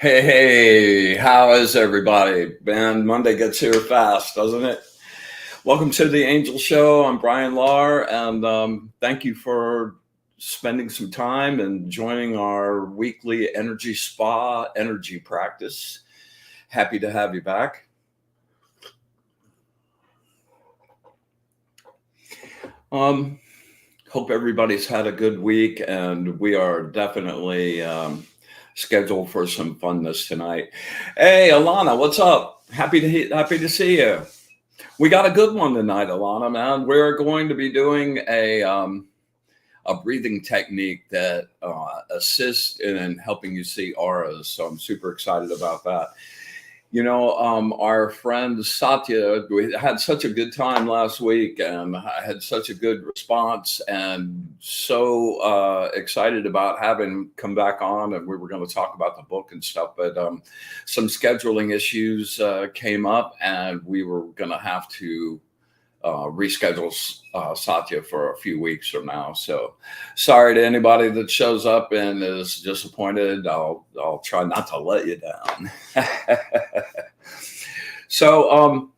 Hey, how is everybody? Man, Monday gets here fast, doesn't it? Welcome to the Angel Show. I'm Brian Lahr, and thank you for spending some time and joining our weekly energy spa energy practice. Happy to have you back. Hope everybody's had a good week, and we are definitely scheduled for some funness tonight. Hey, Alana, what's up? Happy to see you. We got a good one tonight, Alana. Man, we're going to be doing a breathing technique that assists in helping you see auras. So I'm super excited about that. You know, our friend Satya, we had such a good time last week, and I had such a good response, and so excited about having him come back on. And we were going to talk about the book and stuff, but some scheduling issues came up, and we were going to have to reschedule Satya for a few weeks from now. So sorry to anybody that shows up and is disappointed. I'll try not to let you down. So,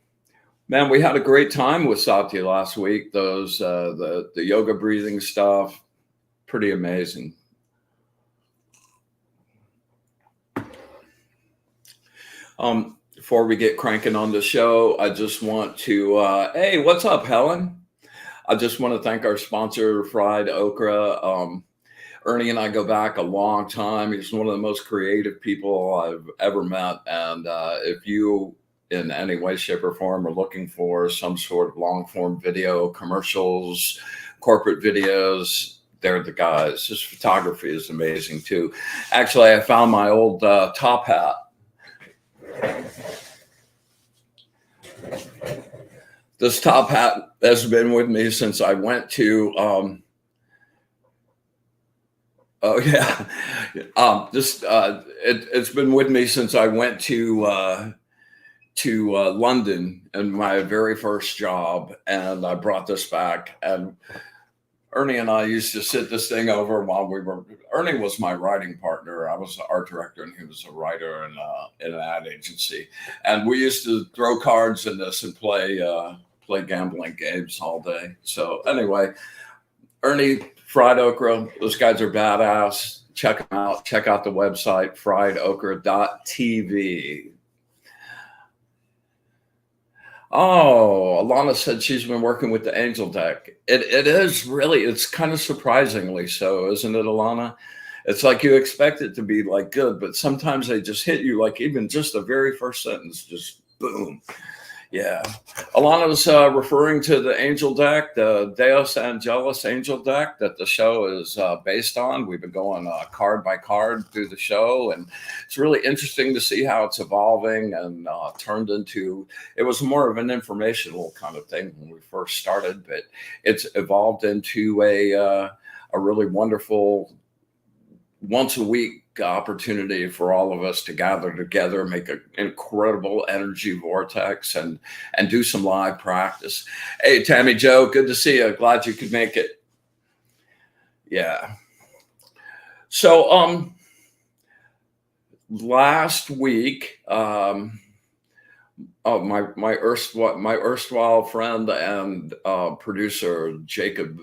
man, we had a great time with Satya last week. Those the yoga breathing stuff, pretty amazing. Before we get cranking on the show, I just want to, hey, what's up, Helen? I just want to thank our sponsor, Fried Okra. Ernie and I go back a long time. He's one of the most creative people I've ever met. And if you, in any way, shape, or form, are looking for some sort of long form video, commercials, corporate videos, they're the guys. His photography is amazing, too. Actually, I found my old top hat. This top hat has been with me since I went to it's been with me since I went to London in my very first job, and I brought this back. And Ernie and I used to sit this thing over while Ernie was my writing partner. I was the art director, and he was a writer in an ad agency. And we used to throw cards in this and play gambling games all day. So anyway, Ernie, Fried Okra, those guys are badass. Check them out. Check out the website, friedokra.tv. Oh, Alana said she's been working with the Angel deck. It is really, it's kind of surprisingly so, isn't it, Alana? It's like you expect it to be like good, but sometimes they just hit you, like even just the very first sentence, just boom. Yeah. Alana was referring to the Angel deck, the Deus Angelus Angel deck that the show is based on. We've been going card by card through the show, and it's really interesting to see how it's evolving and turned into, it was more of an informational kind of thing when we first started, but it's evolved into a really wonderful once a week opportunity for all of us to gather together, make an incredible energy vortex, and do some live practice. Hey, Tammy Joe, good to see you. Glad you could make it. Yeah. So last week, my erstwhile friend and producer Jacob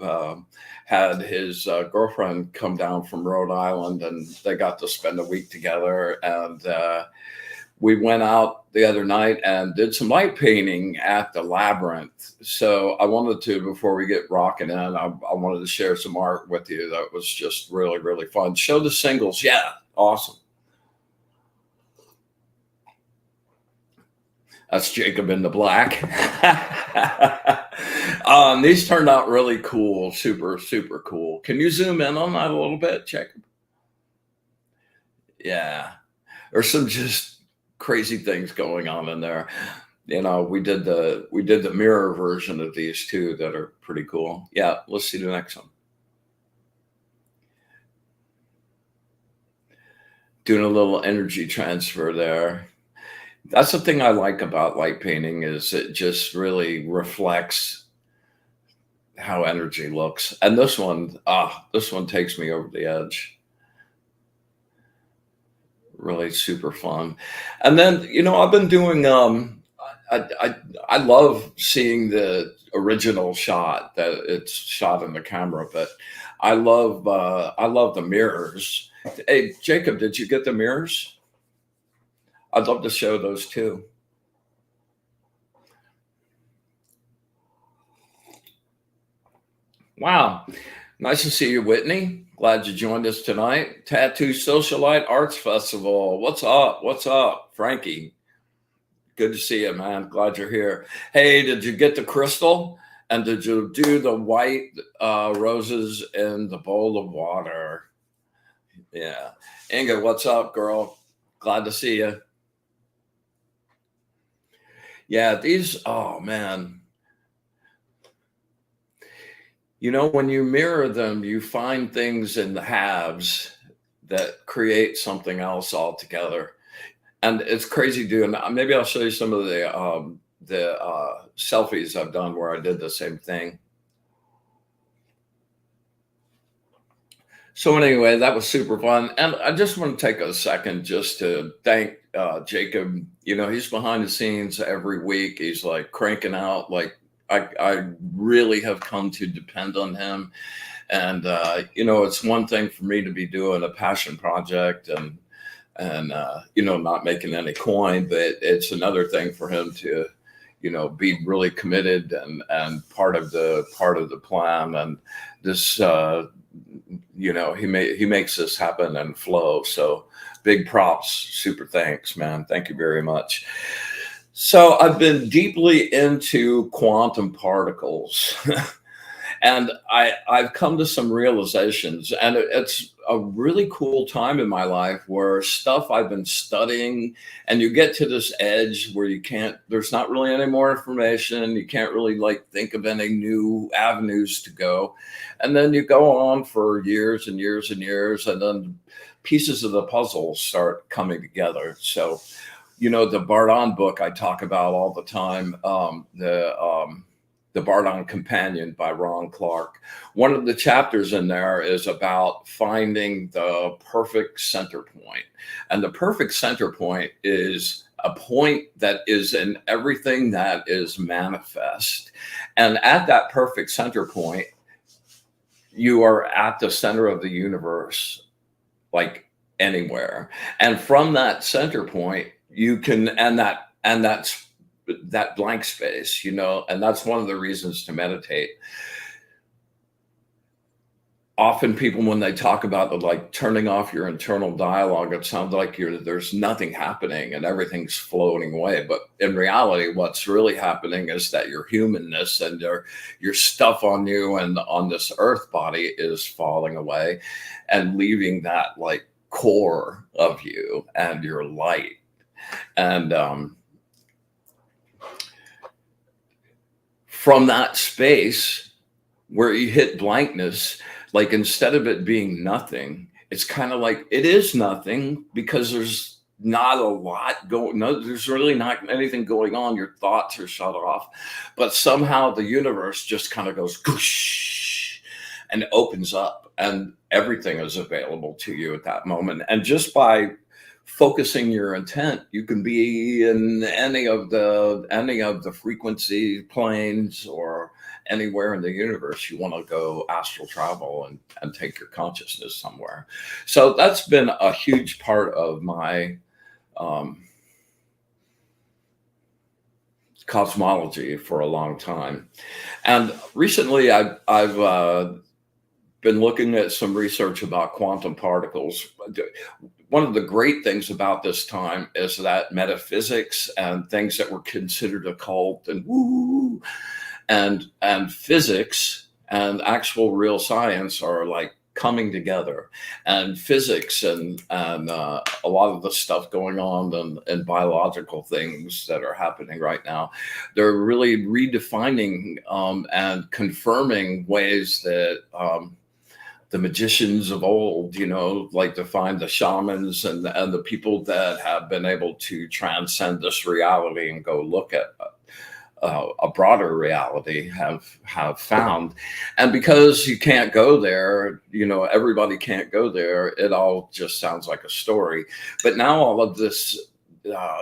had his girlfriend come down from Rhode Island, and they got to spend a week together. And we went out the other night and did some light painting at the Labyrinth. So I wanted to, before we get rocking in, I wanted to share some art with you that was just really, really fun. Show the singles. Yeah, awesome. That's Jacob in the black. These turned out really cool. Super, super cool. Can you zoom in on that a little bit, Jacob? Yeah. There's some just crazy things going on in there. You know, we did the mirror version of these two that are pretty cool. Yeah, let's see the next one. Doing a little energy transfer there. That's the thing I like about light painting, is it just really reflects how energy looks. And this one takes me over the edge. really super fun. And then, I've been doing, I love seeing the original shot that it's shot in the camera, but I love the mirrors. Hey, Jacob, did you get the mirrors? I'd love to show those too. Wow. Nice to see you, Whitney. Glad you joined us tonight. Tattoo Socialite Arts Festival. What's up? What's up, Frankie? Good to see you, man. Glad you're here. Hey, did you get the crystal? And did you do the white roses in the bowl of water? Yeah. Inga, what's up, girl? Glad to see you. Yeah, oh man. When you mirror them, you find things in the halves that create something else altogether. And it's crazy doing. Maybe I'll show you some of the selfies I've done where I did the same thing. So anyway, that was super fun. And I just want to take a second just to thank Jacob. He's behind the scenes every week. He's like cranking out. Like I really have come to depend on him. And it's one thing for me to be doing a passion project and not making any coin, but it's another thing for him to be really committed and part of the plan. And this he makes this happen and flow. So big props, super thanks, man. Thank you very much. So I've been deeply into quantum particles. And I've come to some realizations, and it's a really cool time in my life where stuff I've been studying, and you get to this edge where there's not really any more information. You can't really like think of any new avenues to go. And then you go on for years and years and years, and then pieces of the puzzle start coming together. So, the Bardon book I talk about all the time, the Bardon Companion by Ron Clark. One of the chapters in there is about finding the perfect center point. And the perfect center point is a point that is in everything that is manifest. And at that perfect center point, you are at the center of the universe, like anywhere. And from that center point, you can, and that's that blank space, and that's one of the reasons to meditate. Often people, when they talk about like turning off your internal dialogue, it sounds like there's nothing happening and everything's floating away. But in reality, what's really happening is that your humanness and your stuff on you and on this earth body is falling away and leaving that like core of you and your light. And from that space where you hit blankness, like instead of it being nothing, it's kind of like it is nothing because there's not a lot going. No, there's really not anything going on. Your thoughts are shut off, but somehow the universe just kind of goes whoosh and opens up, and everything is available to you at that moment. And just by focusing your intent, you can be in any of the frequency planes or anywhere in the universe you want to go astral travel and take your consciousness somewhere. So that's been a huge part of my cosmology for a long time. And recently I've been looking at some research about quantum particles. One of the great things about this time is that metaphysics and things that were considered occult and woo and physics and actual real science are like coming together. And physics and a lot of the stuff going on and biological things that are happening right now, they're really redefining and confirming ways that the magicians of old, like to find the shamans and the people that have been able to transcend this reality and go look at a broader reality have found. And because you can't go there, everybody can't go there, it all just sounds like a story. But now all of this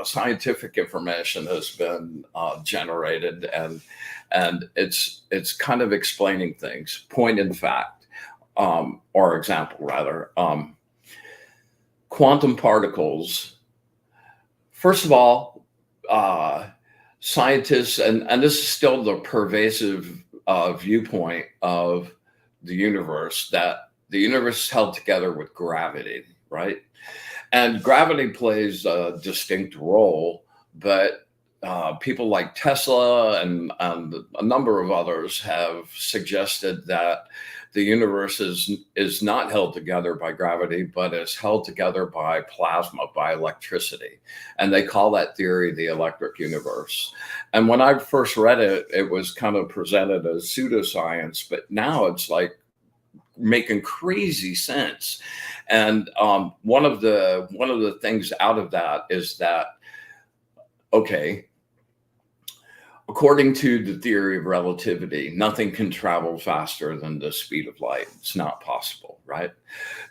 scientific information has been generated, and it's kind of explaining things, point in fact, or example rather. Quantum particles. First of all, scientists, and this is still the pervasive viewpoint of the universe, that the universe is held together with gravity, right? And gravity plays a distinct role, but people like Tesla and a number of others have suggested that the universe is not held together by gravity, but is held together by plasma, by electricity. And they call that theory the electric universe. And when I first read it, it was kind of presented as pseudoscience, but now it's like making crazy sense. And one of the things out of that is that, okay, according to the theory of relativity, nothing can travel faster than the speed of light. It's not possible, right?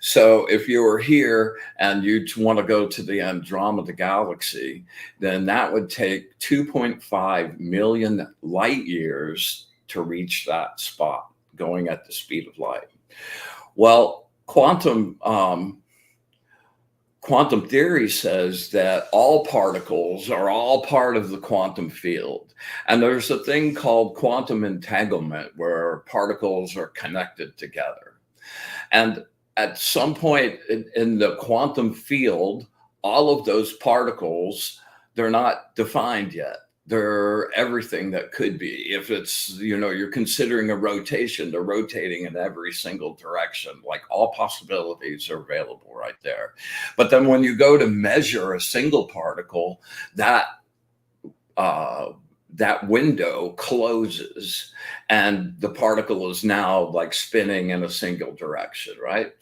So if you were here and you'd want to go to the Andromeda galaxy, then that would take 2.5 million light years to reach that spot, going at the speed of light. Well, quantum theory says that all particles are all part of the quantum field. And there's a thing called quantum entanglement, where particles are connected together. And at some point in the quantum field, all of those particles, they're not defined yet. They're everything that could be. If it's, you're considering a rotation, they're rotating in every single direction. Like, all possibilities are available right there. But then when you go to measure a single particle, that window closes and the particle is now like spinning in a single direction, right?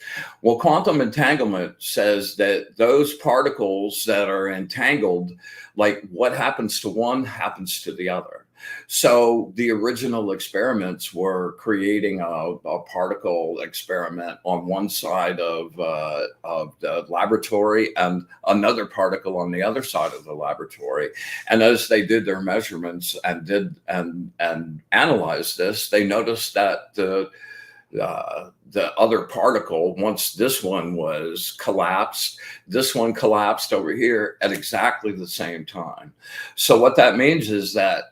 Well, quantum entanglement says that those particles that are entangled, like what happens to one happens to the other. So the original experiments were creating a particle experiment on one side of the laboratory and another particle on the other side of the laboratory. And as they did their measurements and analyzed this, they noticed that the other particle, once this one was collapsed, this one collapsed over here at exactly the same time. So what that means is that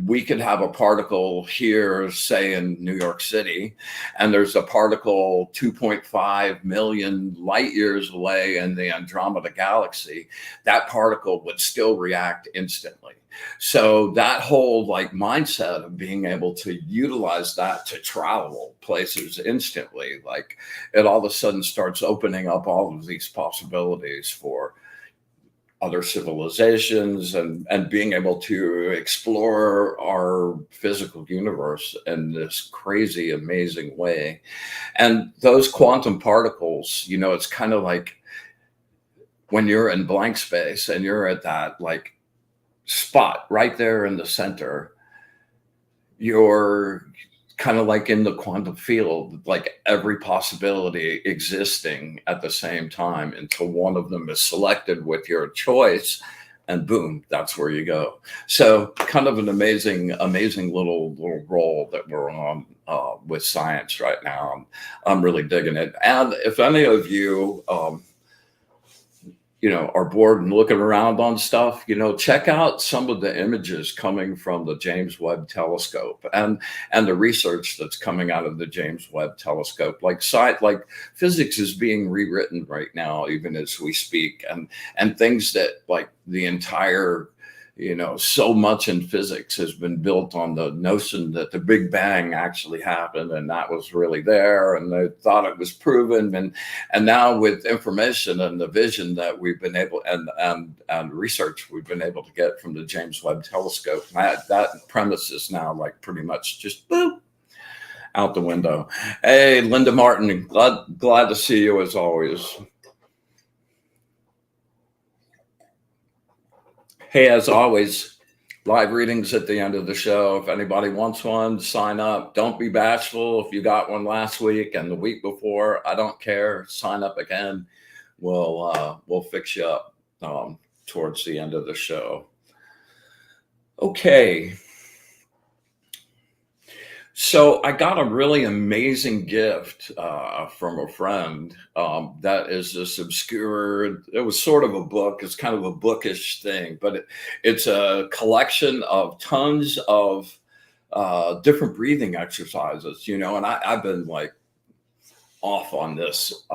we could have a particle here, say in New York City, and there's a particle 2.5 million light years away in the Andromeda galaxy. That particle would still react instantly. So that whole like mindset of being able to utilize that to travel places instantly, like it all of a sudden starts opening up all of these possibilities for other civilizations and being able to explore our physical universe in this crazy, amazing way. And those quantum particles, it's kind of like when you're in blank space and you're at that like spot right there in the center, you're kind of like in the quantum field, like every possibility existing at the same time until one of them is selected with your choice, and boom, that's where you go. So kind of an amazing little role that we're on with science right now. I'm really digging it. And if any of you are bored and looking around on stuff, check out some of the images coming from the James Webb Telescope and the research that's coming out of the James Webb Telescope. Like physics is being rewritten right now, even as we speak, and things that like the entire, so much in physics has been built on the notion that the Big Bang actually happened and that was really there, and they thought it was proven. And now with information and the vision that we've been able and research we've been able to get from the James Webb Telescope, that premise is now like pretty much just boop out the window. Hey, Linda Martin, glad to see you as always. Hey, as always, Live readings at the end of the show. If anybody wants one, sign up. Don't be bashful. If you got one last week and the week before, I don't care. Sign up again. We'll fix you up towards the end of the show. Okay. So I got a really amazing gift from a friend that is this obscure, it was sort of a book. It's kind of a bookish thing, but it's a collection of tons of different breathing exercises, and I've been like off on this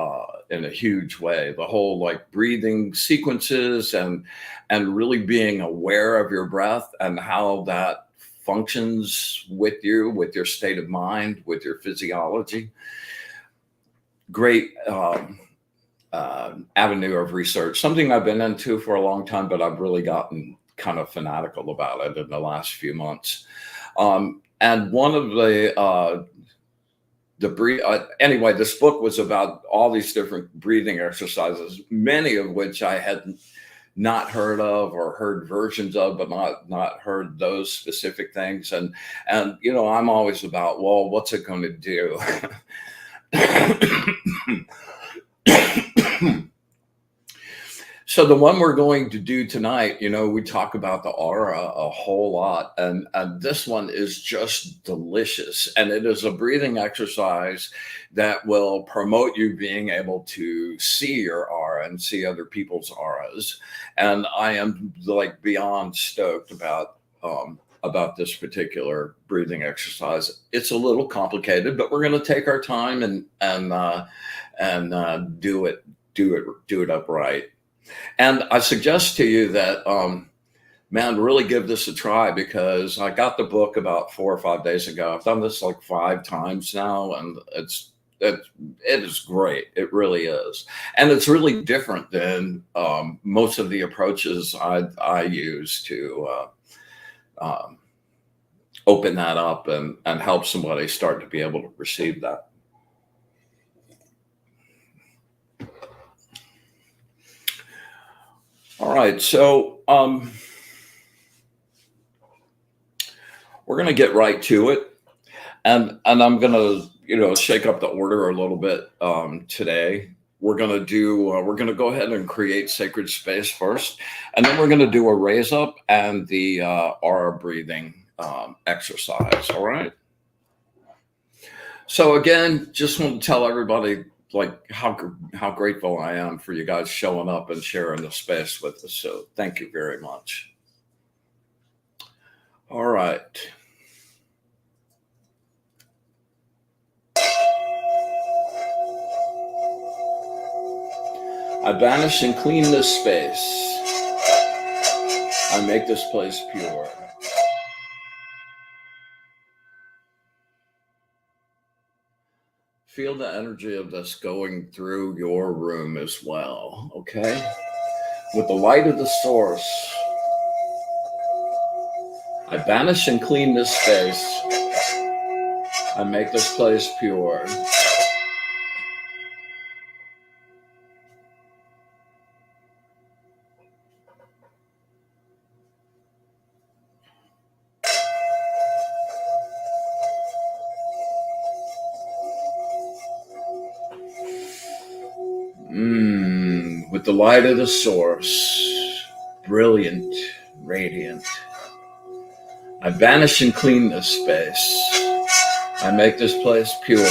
in a huge way. The whole like breathing sequences and really being aware of your breath and how that functions with you, with your state of mind, with your physiology. Great avenue of research, something I've been into for a long time, but I've really gotten kind of fanatical about it in the last few months. And one of anyway, this book was about all these different breathing exercises, many of which I hadn't not heard of or heard versions of, but not heard those specific things. And I'm always about, well, what's it going to do? So the one we're going to do tonight, we talk about the aura a whole lot, and this one is just delicious. And it is a breathing exercise that will promote you being able to see your aura and see other people's auras. And I am like beyond stoked about this particular breathing exercise. It's a little complicated, but we're going to take our time and do it upright. And I suggest to you that, man, really give this a try, because I got the book about 4 or 5 days ago. I've done this like 5 times now, and it is great. It really is. And it's really different than most of the approaches I use to open that up and help somebody start to be able to receive that. All right, so we're going to get right to it, and I'm going to shake up the order a little bit today. We're going to go ahead and create sacred space first, and then we're going to do a raise up and the aura breathing exercise. All right. So again, just want to tell everybody like how grateful I am for you guys showing up and sharing the space with us. So thank you very much. All right. I banish and clean this space. I make this place pure. Feel the energy of this going through your room as well, okay? With the light of the source, I banish and clean this space. I make this place pure. With the light of the source, brilliant, radiant. I banish and clean this space. I make this place pure.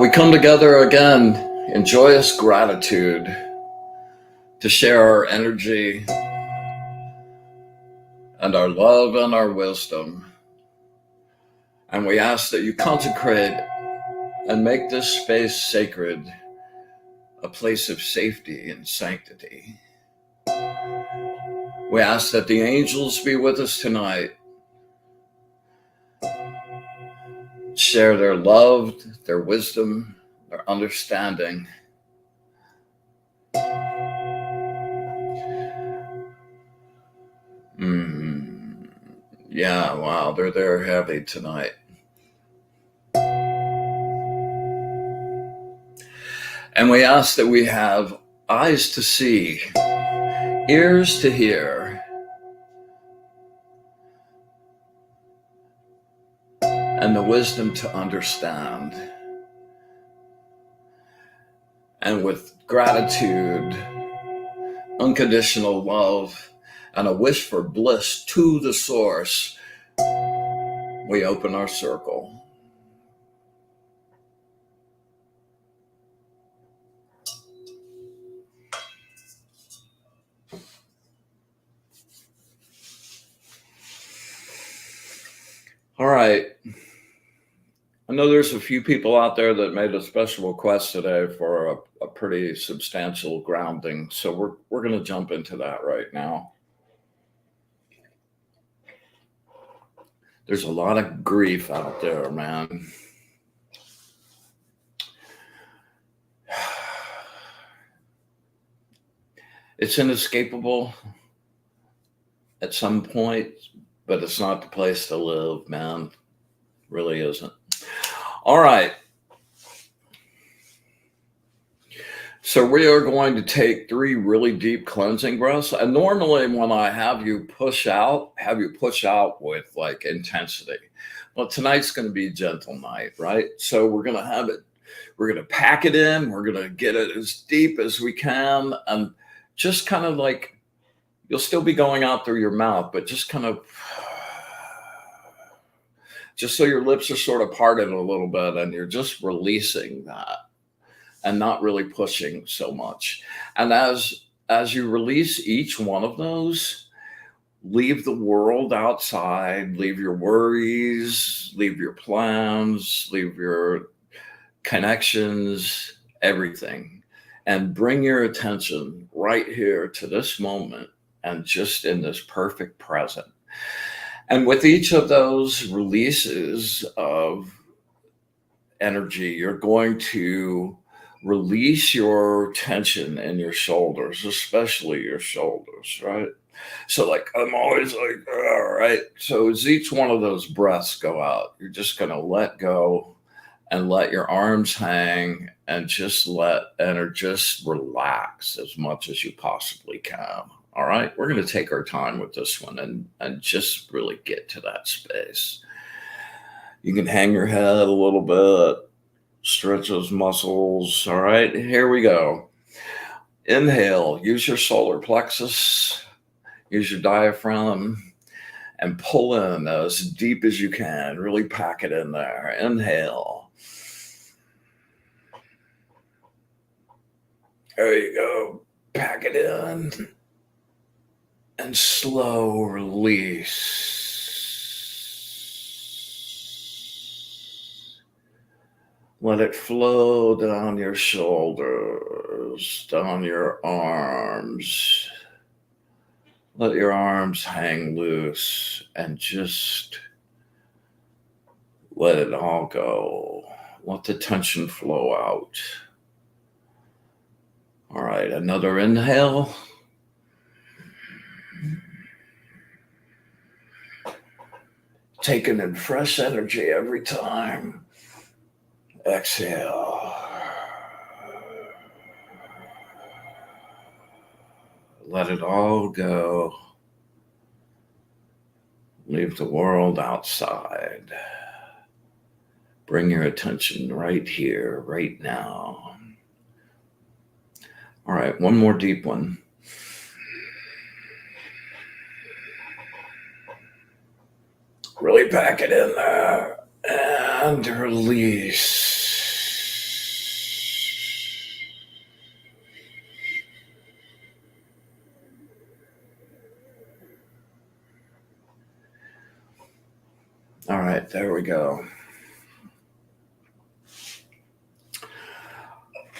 We come together again in joyous gratitude to share our energy and our love and our wisdom. And we ask that you consecrate and make this space sacred, a place of safety and sanctity. We ask that the angels be with us tonight, share their love, their wisdom, their understanding. Yeah, wow, they're heavy tonight. And we ask that we have eyes to see, ears to hear, and the wisdom to understand. And with gratitude, unconditional love, and a wish for bliss to the source, we open our circle. All right. I know there's a few people out there that made a special request today for a pretty substantial grounding. So we're going to jump into that right now. There's a lot of grief out there, man. It's inescapable at some point, but it's not the place to live, man. Really isn't. All right. So we are going to take 3 really deep cleansing breaths. And normally when I have you push out with like intensity. Well, tonight's going to be a gentle night, right? So we're going to pack it in. We're going to get it as deep as we can. And just kind of like, you'll still be going out through your mouth, but just kind of, just so your lips are sort of parted a little bit and you're just releasing that and not really pushing so much. And as you release each one of those, leave the world outside, leave your worries, leave your plans, leave your connections, everything, and bring your attention right here to this moment and just in this perfect present. And with each of those releases of energy, you're going to release your tension in your shoulders, especially your shoulders, right? So like, I'm always like, all right. So as each one of those breaths go out, you're just going to let go and let your arms hang and just just relax as much as you possibly can. All right. We're going to take our time with this one and just really get to that space. You can hang your head a little bit, stretch those muscles. All right, here we go. Inhale, use your solar plexus, use your diaphragm, and pull in as deep as you can. Really pack it in there. Inhale. There you go. Pack it in. And slow release. Let it flow down your shoulders, down your arms. Let your arms hang loose and just let it all go. Let the tension flow out. All right, another inhale. Taking in fresh energy every time. Exhale. Let it all go. Leave the world outside. Bring your attention right here, right now. All right, one more deep one. Really pack it in there and release. All right, there we go.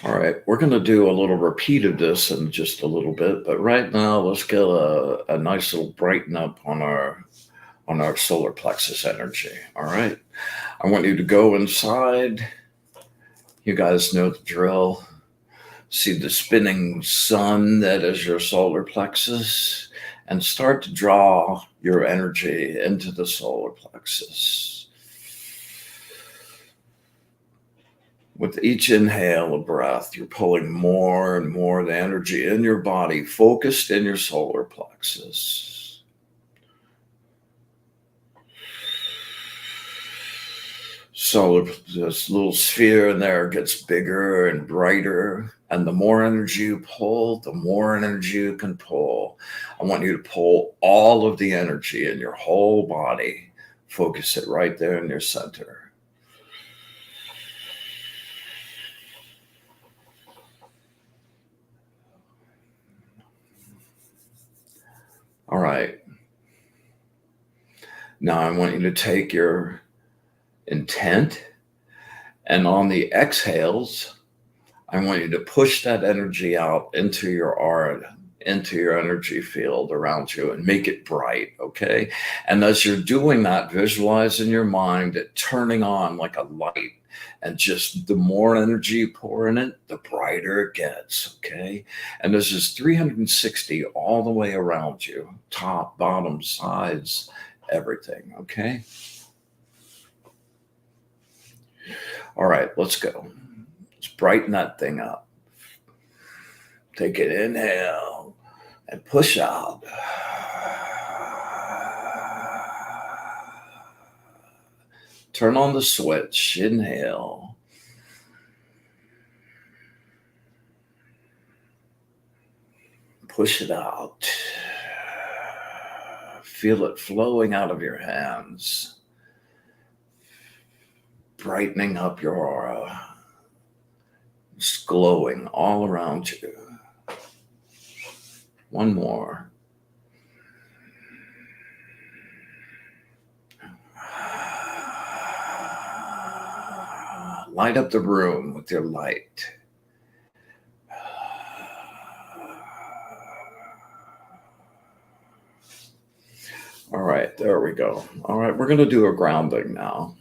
All right, we're going to do a little repeat of this in just a little bit, but right now let's get a nice little brighten up on our solar plexus energy. All right, I want you to go inside. You guys know the drill. See the spinning sun that is your solar plexus, and start to draw your energy into the solar plexus. With each inhale of breath, you're pulling more and more of the energy in your body, focused in your solar plexus. So this little sphere in there gets bigger and brighter, and the more energy you pull, the more energy you can pull. I want you to pull all of the energy in your whole body. Focus it right there in your center. All right. Now I want you to take your intent, and on the exhales, I want you to push that energy out into your aura, into your energy field around you, and make it bright, okay? And as you're doing that, visualize in your mind it turning on like a light. And just the more energy you pour in it, the brighter it gets, okay? And this is 360 all the way around you, top, bottom, sides, everything, okay? All right, let's go. Let's brighten that thing up. Take an inhale and push out. Turn on the switch. Inhale. Push it out. Feel it flowing out of your hands, brightening up your aura, just glowing all around you. One more. Light up the room with your light. All right, there we go. All right, we're going to do a grounding now.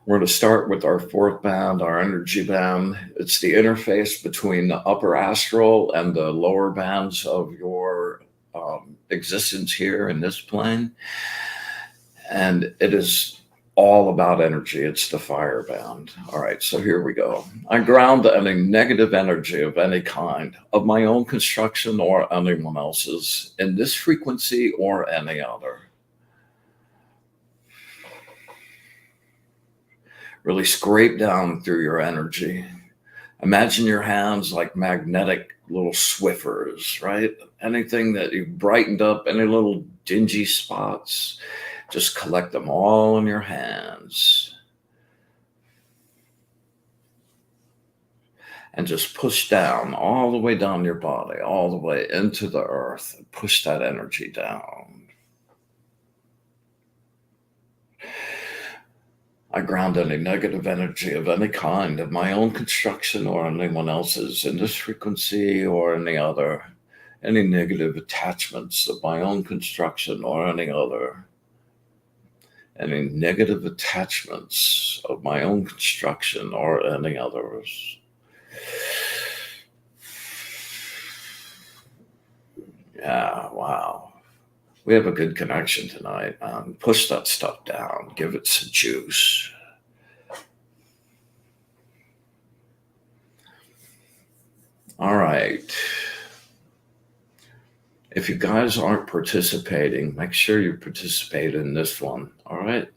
We're going to start with our fourth band, our energy band. It's the interface between the upper astral and the lower bands of your existence here in this plane. And it is all about energy. It's the fire band. All right, so here we go. I ground any negative energy of any kind, of my own construction or anyone else's, in this frequency or any other. Really scrape down through your energy. Imagine your hands like magnetic little Swiffers, right? Anything that you've brightened up, any little dingy spots, just collect them all in your hands. And just push down, all the way down your body, all the way into the earth. And push that energy down. I ground any negative energy of any kind, of my own construction or anyone else's, in this frequency or any other. Any negative attachments of my own construction or any other. Any negative attachments of my own construction or any others. Yeah, wow. We have a good connection tonight. Push that stuff down. Give it some juice. All right. If you guys aren't participating, make sure you participate in this one. All right.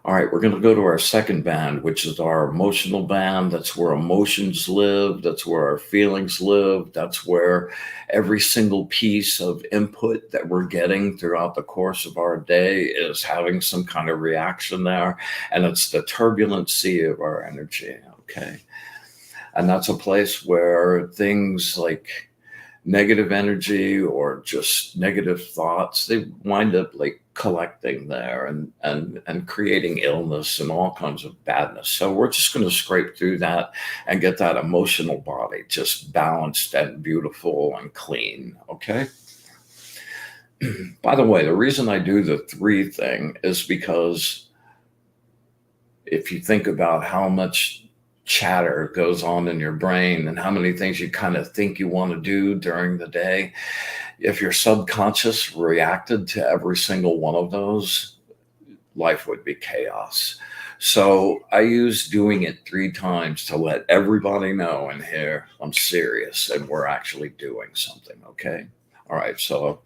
All right, we're going to go to our second band, which is our emotional band. That's where emotions live. That's where our feelings live. That's where every single piece of input that we're getting throughout the course of our day is having some kind of reaction there. And it's the turbulent sea of our energy, okay? And that's a place where things like negative energy or just negative thoughts, they wind up like collecting there and creating illness and all kinds of badness. So we're just going to scrape through that and get that emotional body just balanced and beautiful and clean, okay? By the way, the reason I do the 3 thing is because if you think about how much chatter goes on in your brain and how many things you kind of think you want to do during the day, If your subconscious reacted to every single one of those, life would be chaos. So I use doing it 3 times to let everybody know in here I'm serious and we're actually doing something. Okay. All right. So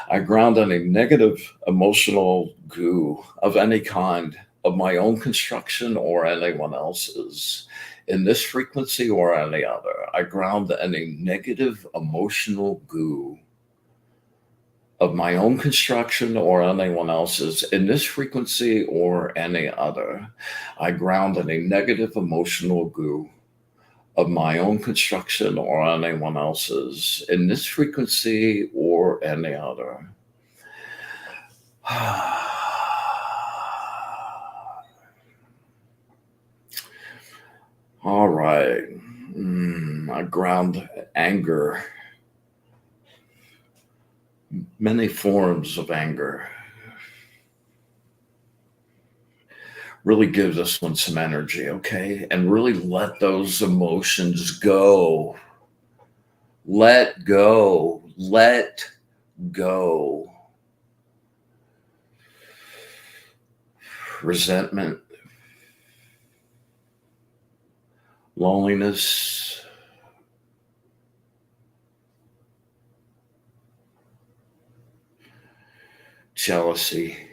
I ground any negative emotional goo of any kind of my own construction or anyone else's in this frequency or any other. I ground any negative emotional goo of my own construction or anyone else's in this frequency or any other. I ground any negative emotional goo of my own construction or anyone else's in this frequency or any other. All right. I ground anger, many forms of anger. Really give this one some energy, okay? And really let those emotions go. Let go. Let go. Resentment, loneliness, jealousy.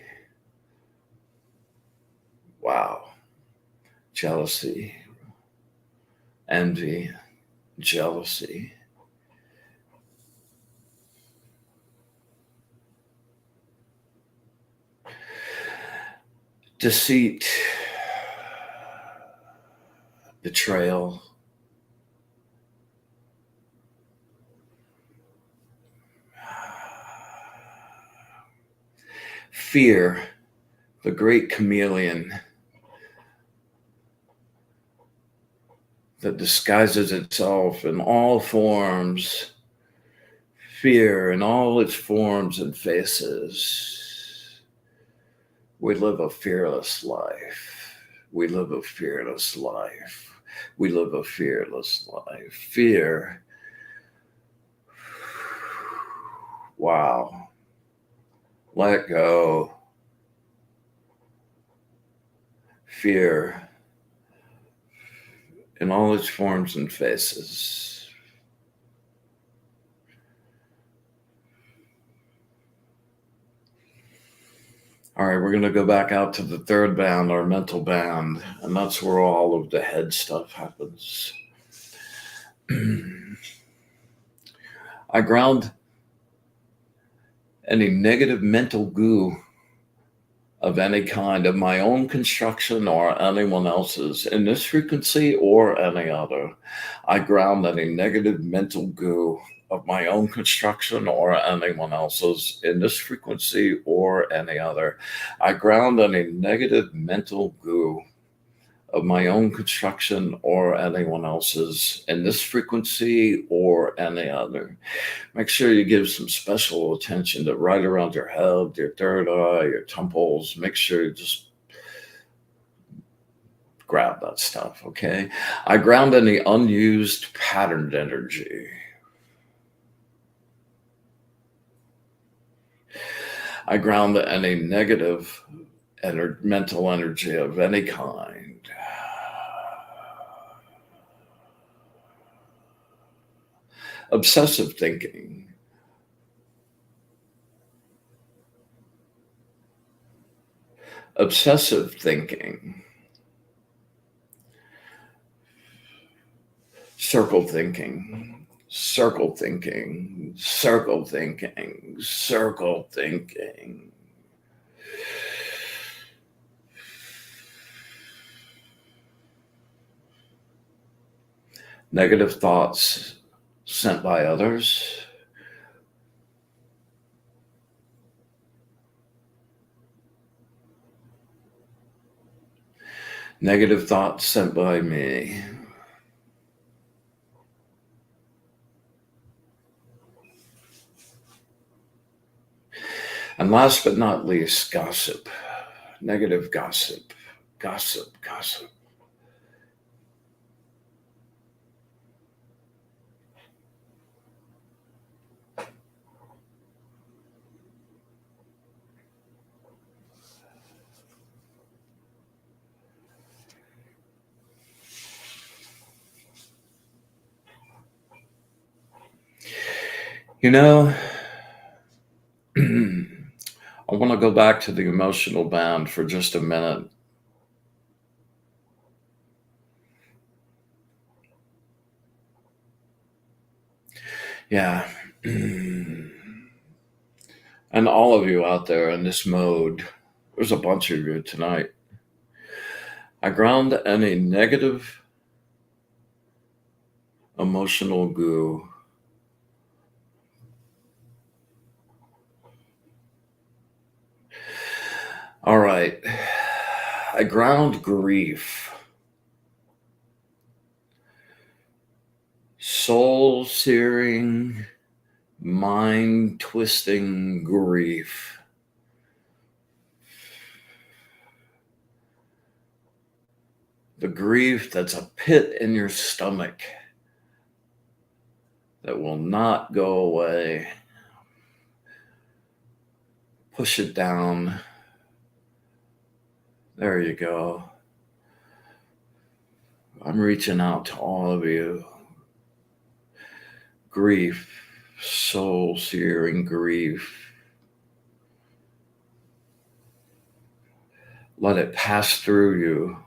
Wow. Jealousy, envy, jealousy. Deceit, betrayal, fear, the great chameleon that disguises itself in all forms, fear in all its forms and faces. We live a fearless life. We live a fearless life. We live a fearless life. Fear. Wow. Let go. Fear in all its forms and faces. All right, we're going to go back out to the third band, our mental band, and that's where all of the head stuff happens. I ground any negative mental goo of any kind of my own construction or anyone else's in this frequency or any other. I ground any negative mental goo of my own construction or anyone else's in this frequency or any other. I ground any negative mental goo of my own construction or anyone else's in this frequency or any other. Make sure you give some special attention to right around your head, your third eye, your temples. Make sure you just grab that stuff, okay? I ground any unused patterned energy. I ground any negative mental energy of any kind. Obsessive thinking. Obsessive thinking. Circle thinking. Circle thinking. Circle thinking. Circle thinking. Negative thoughts sent by others. Negative thoughts sent by me. And last but not least, gossip. Negative gossip. Gossip, gossip. You know, I want to go back to the emotional band for just a minute. Yeah. And all of you out there in this mode, there's a bunch of you tonight. I ground any negative emotional goo. All right. I ground grief. Soul searing, mind twisting grief. The grief that's a pit in your stomach that will not go away. Push it down. There you go. I'm reaching out to all of you. Grief, soul searing grief. Let it pass through you.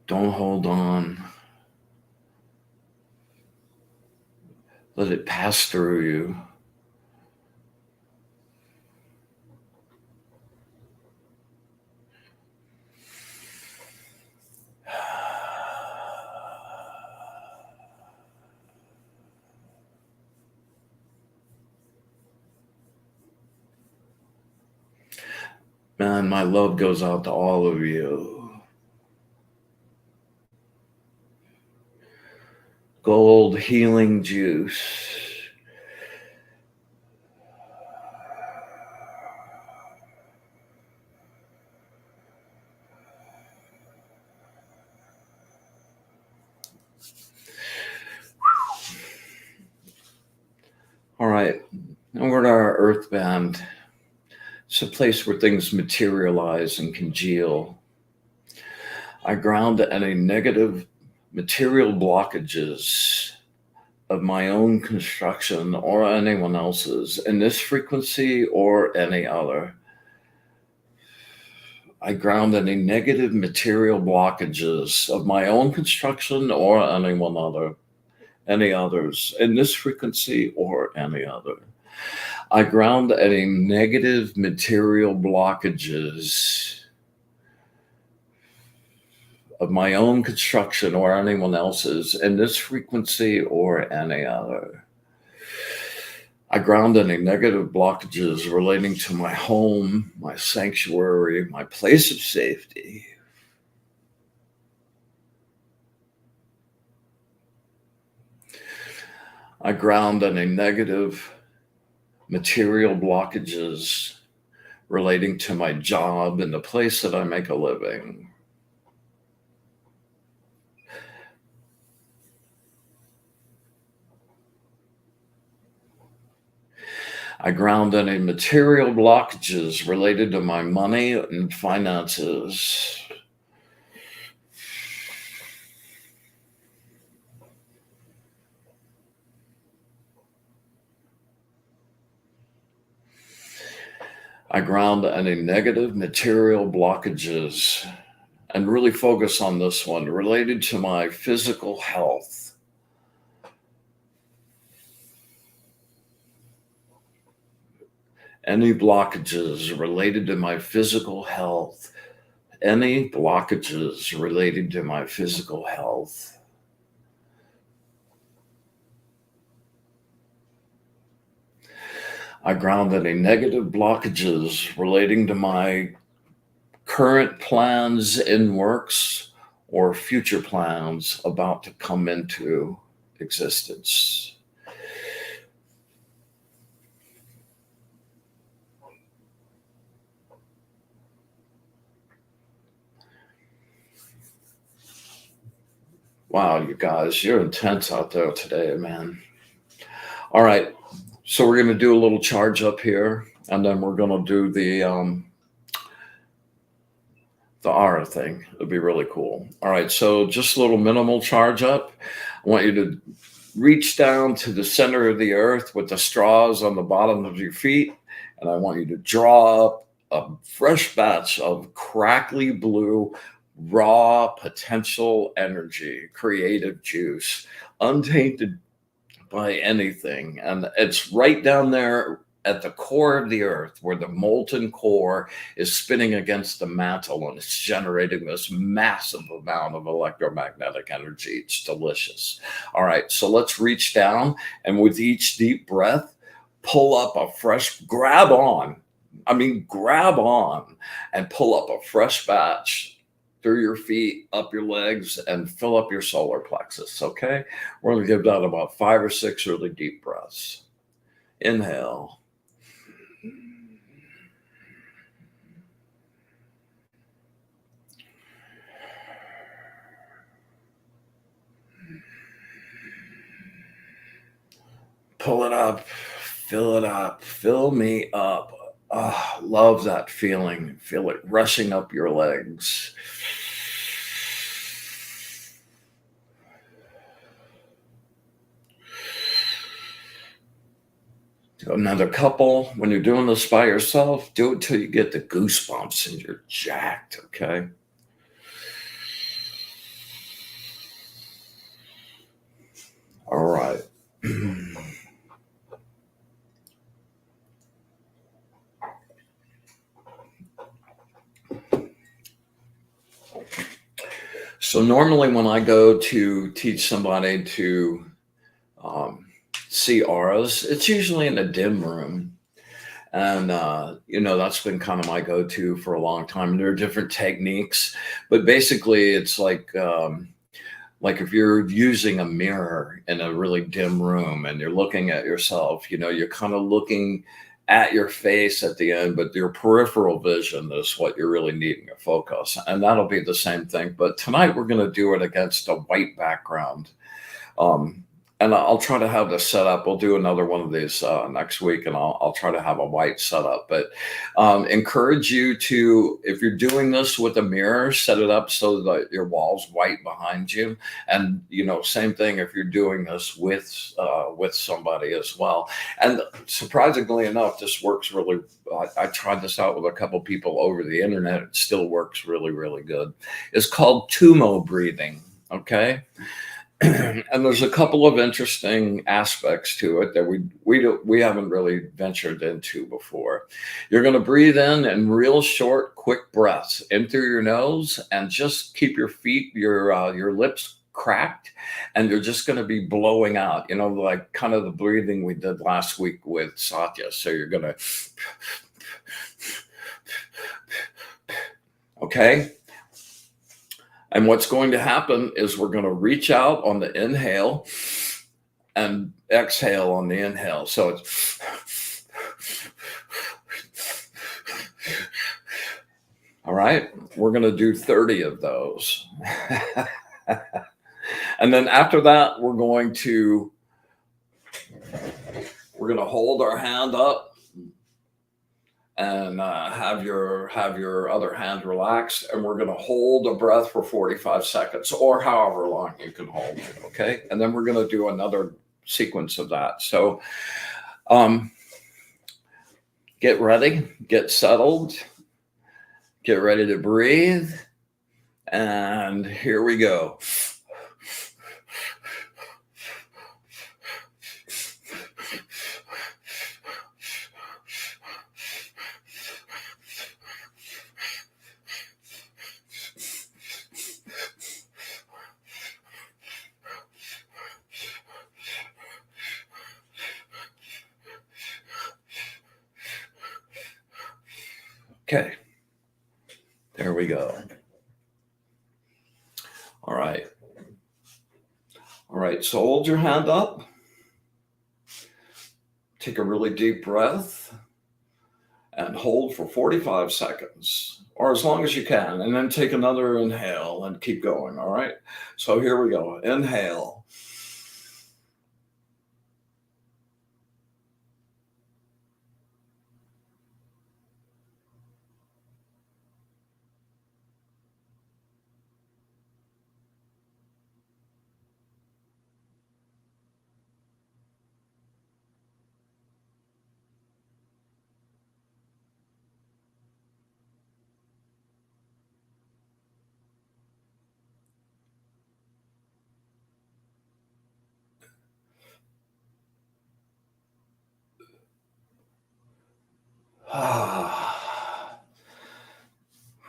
Don't hold on. Let it pass through you. Man, my love goes out to all of you. Gold healing juice. All right, now we're at our earth band. It's a place where things materialize and congeal. I ground any negative material blockages of my own construction or anyone else's in this frequency or any other. I ground any negative material blockages of my own construction or any others in this frequency or any other. I ground any negative material blockages of my own construction or anyone else's in this frequency or any other. I ground any negative blockages relating to my home, my sanctuary, my place of safety. I ground any negative material blockages relating to my job and the place that I make a living. I ground any material blockages related to my money and finances. I ground any negative material blockages and really focus on this one related to my physical health. Any blockages related to my physical health. Any blockages related to my physical health. I ground any negative blockages relating to my current plans in works or future plans about to come into existence. Wow, you guys, you're intense out there today, man. All right, so we're going to do a little charge up here, and then we're going to do the aura thing. It'll be really cool. All right, so just a little minimal charge up. I want you to reach down to the center of the earth with the straws on the bottom of your feet. And I want you to draw up a fresh batch of crackly blue, raw potential energy, creative juice, untainted by anything. And it's right down there at the core of the earth where the molten core is spinning against the mantle and it's generating this massive amount of electromagnetic energy. It's delicious. All right, so let's reach down and with each deep breath, pull up a fresh, grab on and pull up a fresh batch through your feet, up your legs, and fill up your solar plexus, okay? We're gonna give that about 5 or 6 really deep breaths. Inhale. Pull it up, fill it up, fill me up. Ah, love that feeling. Feel it rushing up your legs. Do another couple. When you're doing this by yourself, do it till you get the goosebumps and you're jacked, okay? All right. So normally when I go to teach somebody to see auras, it's usually in a dim room. And, that's been kind of my go-to for a long time. There are different techniques, but basically it's like if you're using a mirror in a really dim room and you're looking at yourself, you're kind of looking at your face at the end, but your peripheral vision is what you're really needing to focus. And that'll be the same thing. But tonight we're going to do it against a white background. And I'll try to have this set up. We'll do another one of these next week, and I'll try to have a white setup. But encourage you to, if you're doing this with a mirror, set it up so that your wall's white behind you. And same thing if you're doing this with somebody as well. And surprisingly enough, this works really. I tried this out with a couple people over the internet. It still works really, really good. It's called Tumo breathing. Okay. And there's a couple of interesting aspects to it that we haven't really ventured into before. You're going to breathe in real short, quick breaths in through your nose, and just keep your lips cracked, and you're just going to be blowing out. Like kind of the breathing we did last week with Satya. So you're going to, okay. And what's going to happen is we're going to reach out on the inhale and exhale on the inhale. So it's all right. We're going to do 30 of those. And then after that, we're going to hold our hand up and have your other hand relaxed, and we're going to hold a breath for 45 seconds or however long you can hold it, okay? And then we're going to do another sequence of that. So get ready, get settled, get ready to breathe, and here we go. Okay, there we go. All right. All right, so hold your hand up. Take a really deep breath and hold for 45 seconds or as long as you can, and then take another inhale and keep going. All right, so here we go. Inhale.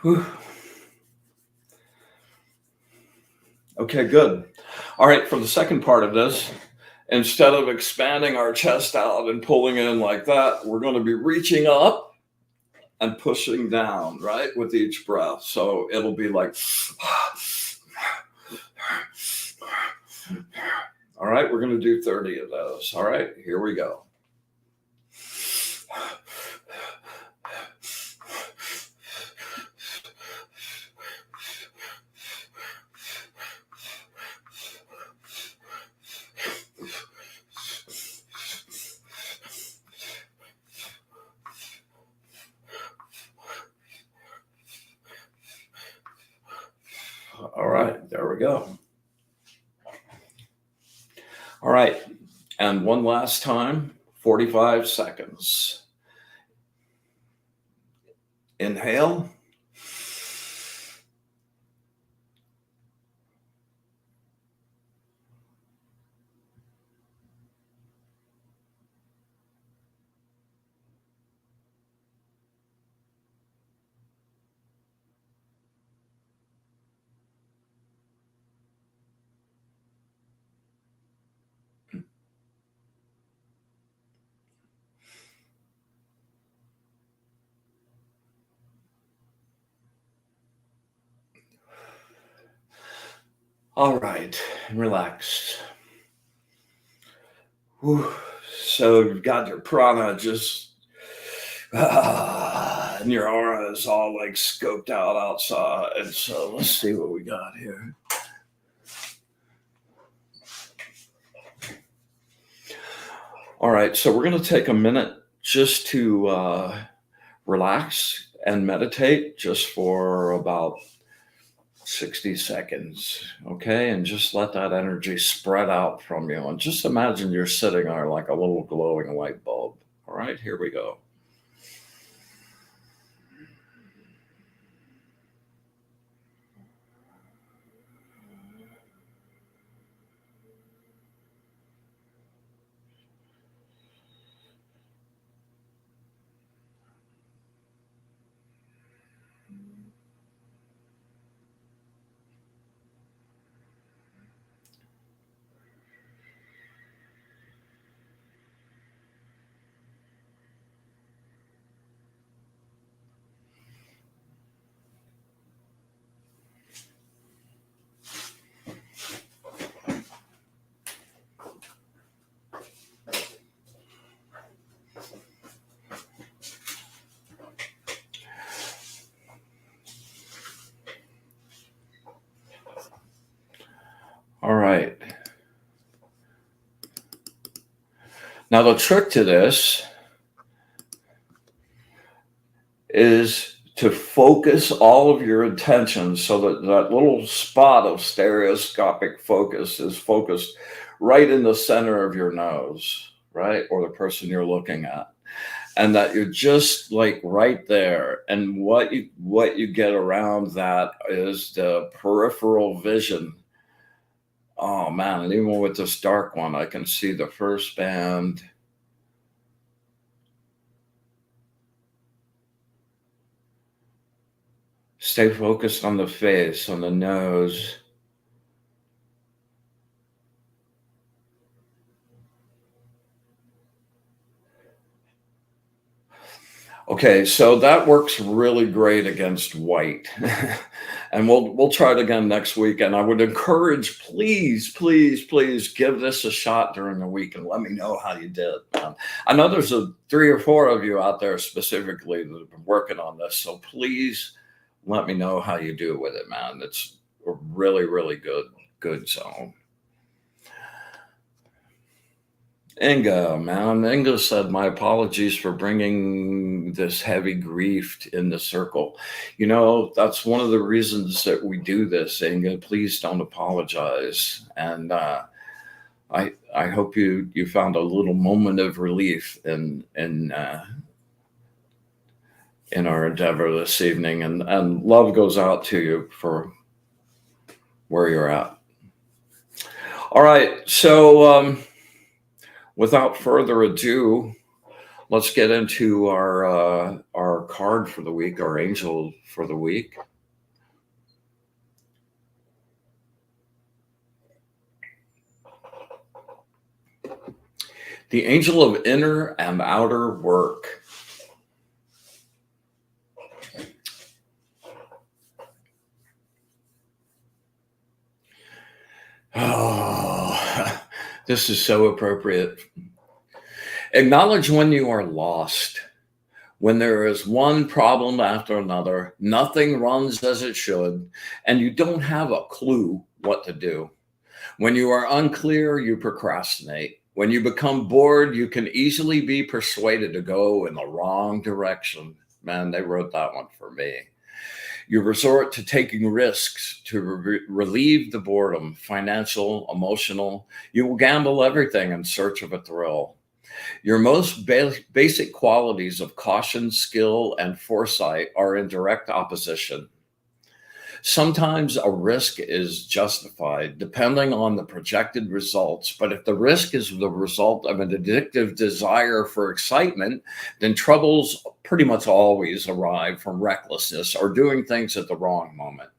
Whew. Okay, good. All right, for the second part of this, instead of expanding our chest out and pulling in like that, we're going to be reaching up and pushing down, right, with each breath. So it'll be like, all right, we're going to do 30 of those. All right, here we go. All right, there we go. All right, and one last time, 45 seconds. Inhale. All right, relax. Whew. So you've got your prana just, and your aura is all like scoped out outside. And so let's see what we got here. All right, so we're going to take a minute just to relax and meditate just for about 60 seconds, okay? And just let that energy spread out from you. And just imagine you're sitting there like a little glowing light bulb. All right, here we go. All right. Now, the trick to this is to focus all of your attention so that that little spot of stereoscopic focus is focused right in the center of your nose, right? Or the person you're looking at. And that you're just like right there. And what you get around that is the peripheral vision. Oh man, and even with this dark one, I can see the first band. Stay focused on the face, on the nose. Okay, so that works really great against white. And we'll try it again next week. And I would encourage, please, please, please give this a shot during the week and let me know how you did. I know there's 3 or 4 of you out there specifically that have been working on this. So please let me know how you do with it, man. It's a really, really good zone. Inga, man. Inga said, my apologies for bringing this heavy grief in the circle. You know, that's one of the reasons that we do this, Inga. Please don't apologize. And I hope you found a little moment of relief in our endeavor this evening. And love goes out to you for where you're at. All right. So without further ado, let's get into our card for the week, our angel for the week. The angel of inner and outer work. Oh, this is so appropriate. Acknowledge when you are lost. When there is one problem after another, nothing runs as it should, and you don't have a clue what to do. When you are unclear, you procrastinate. When you become bored, you can easily be persuaded to go in the wrong direction. Man, they wrote that one for me. You resort to taking risks to relieve the boredom, financial, emotional. You will gamble everything in search of a thrill. Your most basic qualities of caution, skill, and foresight are in direct opposition. Sometimes a risk is justified depending on the projected results, but if the risk is the result of an addictive desire for excitement, then troubles pretty much always arrive from recklessness or doing things at the wrong moment.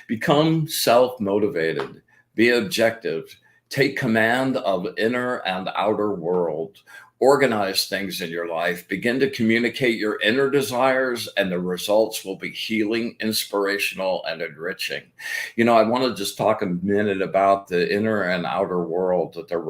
Become self-motivated, be objective, take command of inner and outer world. Organize things in your life, begin to communicate your inner desires, and the results will be healing, inspirational, and enriching. I want to just talk a minute about the inner and outer world that they're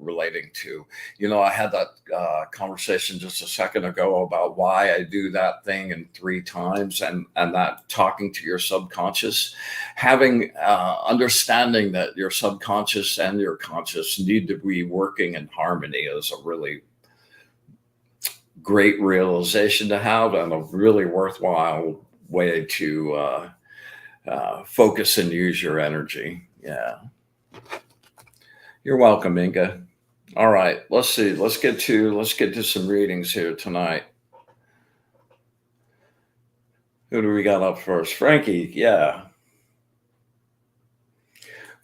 relating to. I had that conversation just a second ago about why I do that thing in 3 times, and that talking to your subconscious, having understanding that your subconscious and your conscious need to be working in harmony is a really great realization to have, and a really worthwhile way to focus and use your energy. Yeah. You're welcome, Inga. All right, let's see. Let's get to some readings here tonight. Who do we got up first? Frankie. Yeah.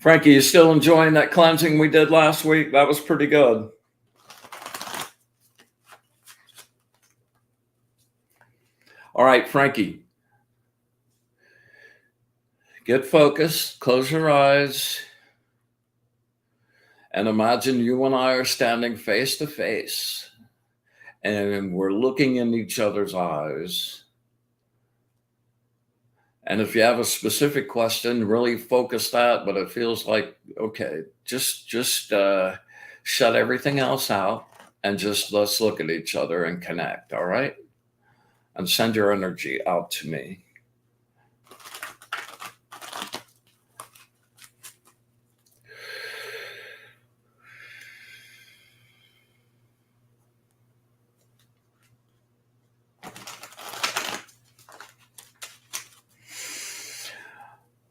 Frankie, you still enjoying that cleansing we did last week? That was pretty good. All right, Frankie, get focused, close your eyes, and imagine you and I are standing face to face, and we're looking in each other's eyes. And if you have a specific question, really focus that, but it feels like, okay, just shut everything else out and just let's look at each other and connect, all right? And send your energy out to me.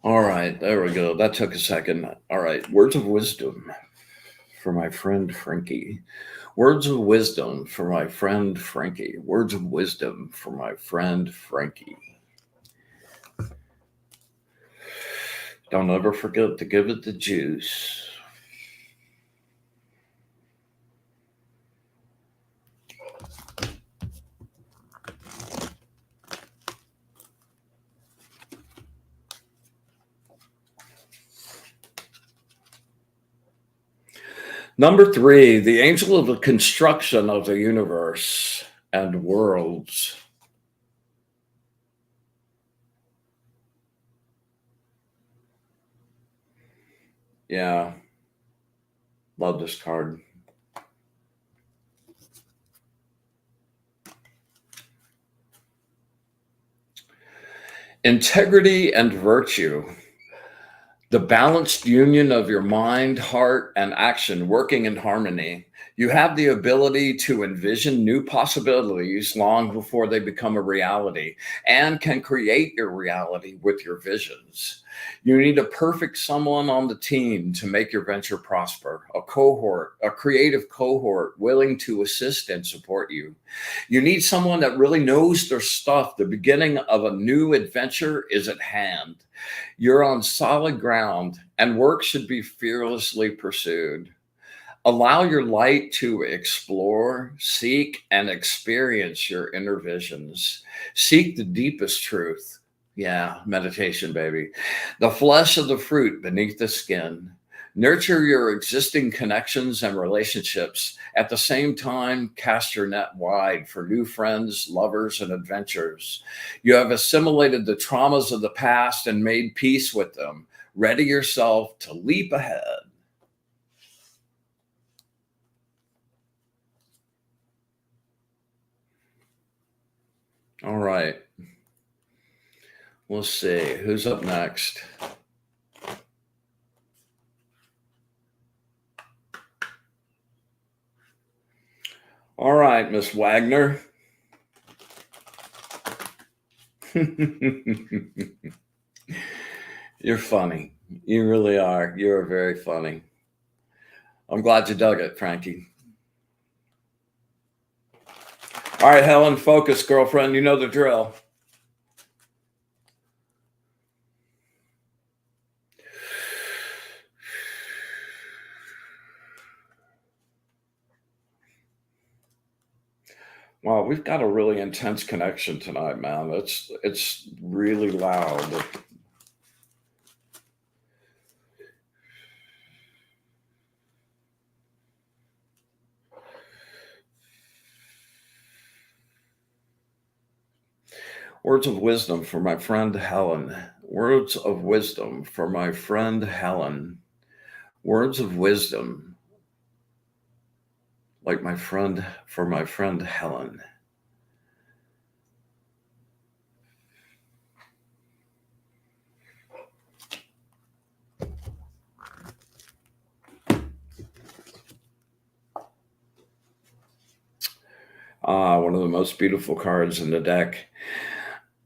All right, there we go. That took a second. All right, words of wisdom for my friend Frankie. Words of wisdom for my friend Frankie. Words of wisdom for my friend Frankie. Don't ever forget to give it the juice. Number 3, the angel of the construction of the universe and worlds. Yeah, love this card. Integrity and virtue. The balanced union of your mind, heart, and action working in harmony. You have the ability to envision new possibilities long before they become a reality, and can create your reality with your visions. You need a perfect someone on the team to make your venture prosper, a creative cohort willing to assist and support you. You need someone that really knows their stuff. The beginning of a new adventure is at hand. You're on solid ground, and work should be fearlessly pursued. Allow your light to explore, seek, and experience your inner visions. Seek the deepest truth. Yeah, meditation, baby. The flesh of the fruit beneath the skin. Nurture your existing connections and relationships. At the same time, cast your net wide for new friends, lovers, and adventures. You have assimilated the traumas of the past and made peace with them. Ready yourself to leap ahead. All right. We'll see who's up next. All right, Miss Wagner. You're funny. You really are. You're very funny. I'm glad you dug it, Frankie. All right, Helen, focus, girlfriend. You know the drill. Wow, we've got a really intense connection tonight, man. It's really loud. Words of wisdom for my friend Helen. Words of wisdom for my friend Helen. Words of wisdom, like my friend, for my friend Helen. Ah, one of the most beautiful cards in the deck.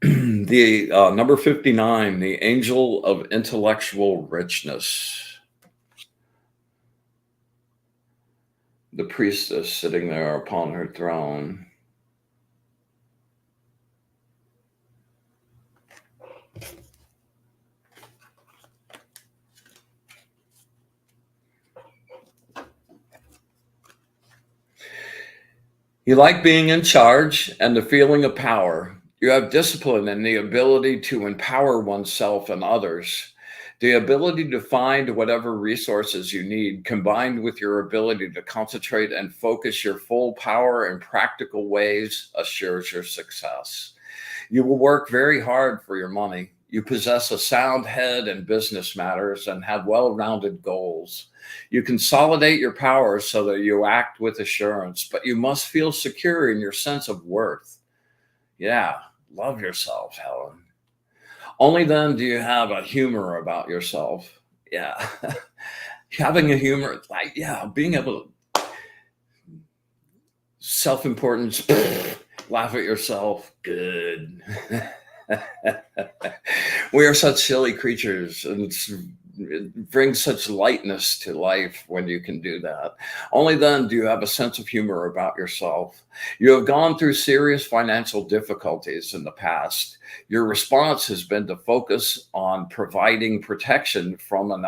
The number 59, the angel of intellectual richness. The priestess sitting there upon her throne. You like being in charge and the feeling of power. You have discipline and the ability to empower oneself and others. The ability to find whatever resources you need, combined with your ability to concentrate and focus your full power in practical ways, assures your success. You will work very hard for your money. You possess a sound head in business matters and have well rounded goals. You consolidate your powers so that you act with assurance, but you must feel secure in your sense of worth. Yeah, love yourself, Helen. Only then do you have a humor about yourself. Yeah. Having a humor, like, yeah, being able to self importance, laugh at yourself, good. We are such silly creatures, and it brings such lightness to life when you can do that. Only then do you have a sense of humor about yourself. You have gone through serious financial difficulties in the past. Your response has been to focus on providing protection from an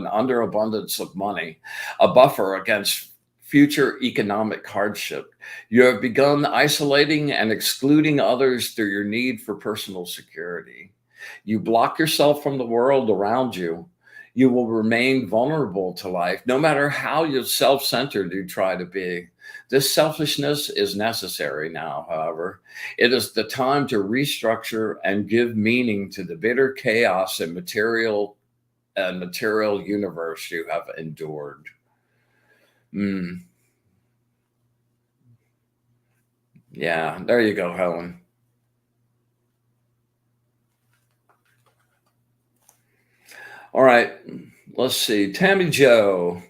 underabundance of money, a buffer against future economic hardship. You have begun isolating and excluding others through your need for personal security. You block yourself from the world around you. You will remain vulnerable to life, no matter how self centered you try to be. This selfishness is necessary now, however. It is the time to restructure and give meaning to the bitter chaos and material universe you have endured. Mm, yeah, there you go, Helen. All right, let's see. Tammy Joe.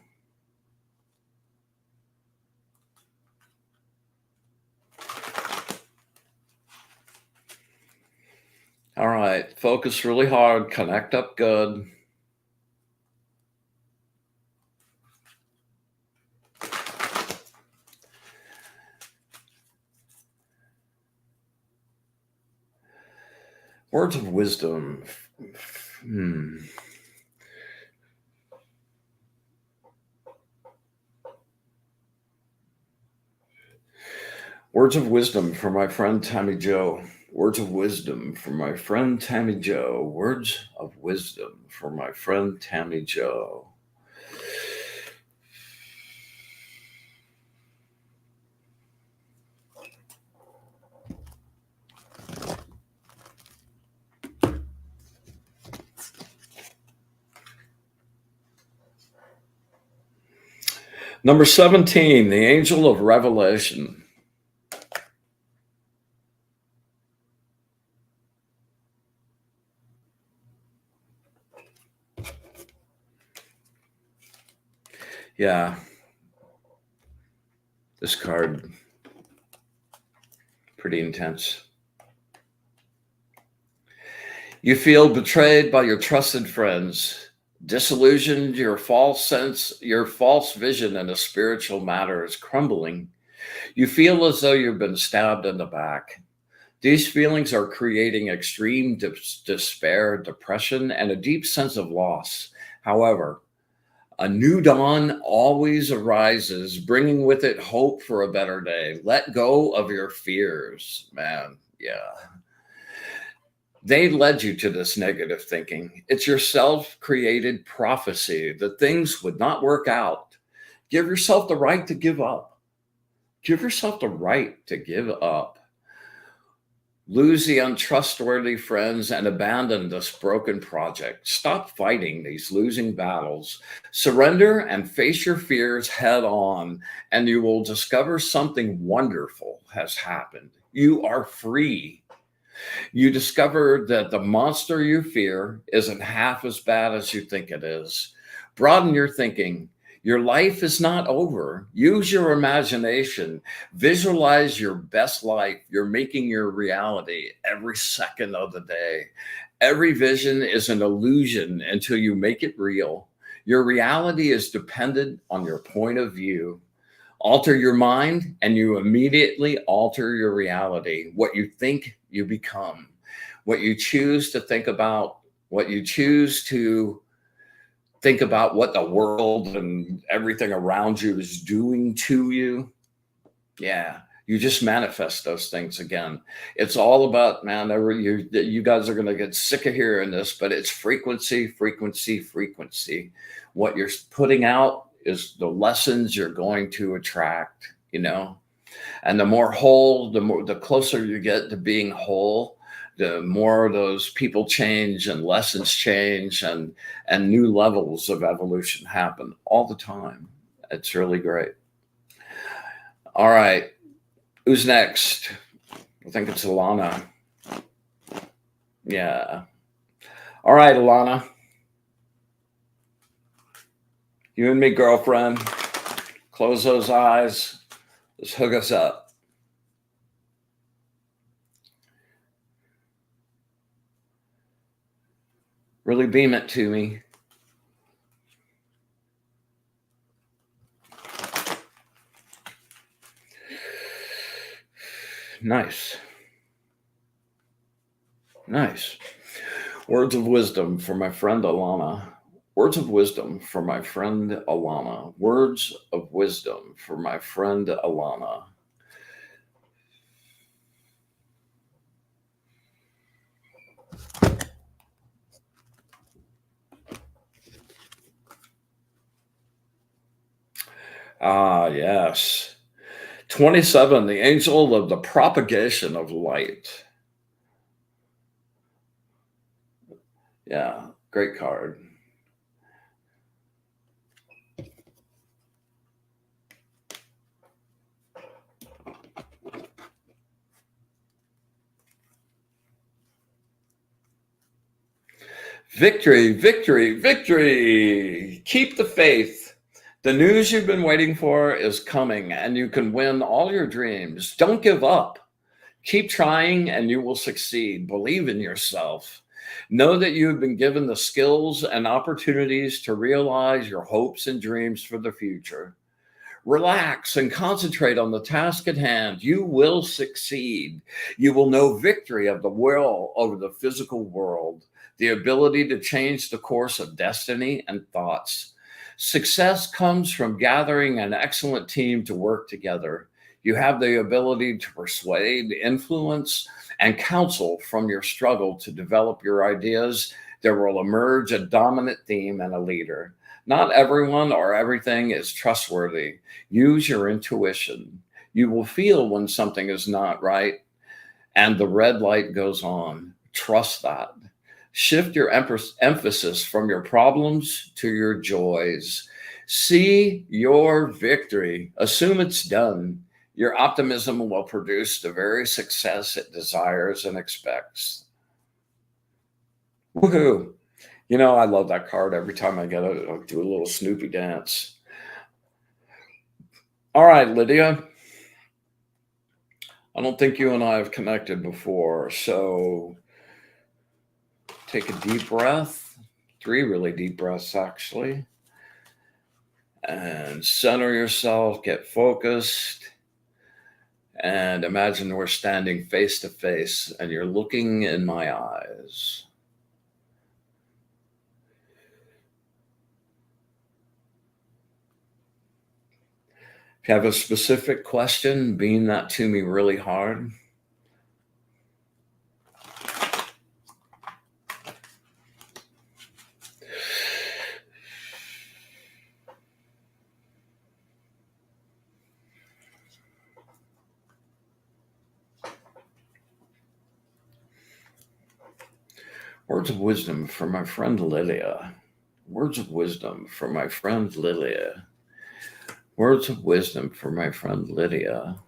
All right, focus really hard, connect up good. Words of wisdom. Hmm. Words of wisdom from my friend Tammy Joe. Words of wisdom from my friend Tammy Joe. Words of wisdom from my friend Tammy Joe. Number 17, the angel of revelation. Yeah, this card, pretty intense. You feel betrayed by your trusted friends, disillusioned, your false vision in a spiritual matter is crumbling. You feel as though you've been stabbed in the back. These feelings are creating extreme despair, depression, and a deep sense of loss. However, a new dawn always arises, bringing with it hope for a better day. Let go of your fears, man. Yeah. They led you to this negative thinking. It's your self created prophecy that things would not work out. Give yourself the right to give up. Give yourself the right to give up. Lose the untrustworthy friends and abandon this broken project. Stop fighting these losing battles. Surrender and face your fears head on, and you will discover something wonderful has happened. You are free. You discover that the monster you fear isn't half as bad as you think it is. Broaden your thinking. Your life is not over. Use your imagination. Visualize your best life. You're making your reality every second of the day. Every vision is an illusion until you make it real. Your reality is dependent on your point of view. Alter your mind, and you immediately alter your reality. What you think, you become. What you choose to think about, what you choose to think about what the world and everything around you is doing to you. Yeah, you just manifest those things again. It's all about, man, you guys are going to get sick of hearing this, but it's frequency, frequency, frequency. What you're putting out is the lessons you're going to attract, and the more whole, the closer you get to being whole, the more those people change and lessons change and new levels of evolution happen all the time. It's really great. All right. Who's next? I think it's Alana. Yeah. All right, Alana. You and me, girlfriend. Close those eyes. Let's hook us up. Really beam it to me. Nice. Nice. Words of wisdom for my friend Alana. Words of wisdom for my friend Alana. Words of wisdom for my friend Alana. Ah, yes. 27, the angel of the propagation of light. Yeah, great card. Victory, victory, victory. Keep the faith. The news you've been waiting for is coming, and you can win all your dreams. Don't give up. Keep trying, and you will succeed. Believe in yourself. Know that you have been given the skills and opportunities to realize your hopes and dreams for the future. Relax and concentrate on the task at hand. You will succeed. You will know victory of the will over the physical world, the ability to change the course of destiny and thoughts. Success comes from gathering an excellent team to work together. You have the ability to persuade, influence, and counsel from your struggle to develop your ideas. There will emerge a dominant theme and a leader. Not everyone or everything is trustworthy. Use your intuition. You will feel when something is not right and the red light goes on. Trust that. Shift your emphasis from your problems to your joys. See your victory. Assume it's done. Your optimism will produce the very success it desires and expects. Woohoo! You know, I love that card. Every time I get it, I'll do a little Snoopy dance. All right, Lydia. I don't think you and I have connected before, so take a deep breath, 3 really deep breaths actually, and center yourself, get focused, and imagine we're standing face to face and you're looking in my eyes. If you have a specific question, beam that to me really hard. Words of wisdom for my friend Lydia. Words of wisdom for my friend Lydia. Words of wisdom for my friend Lydia.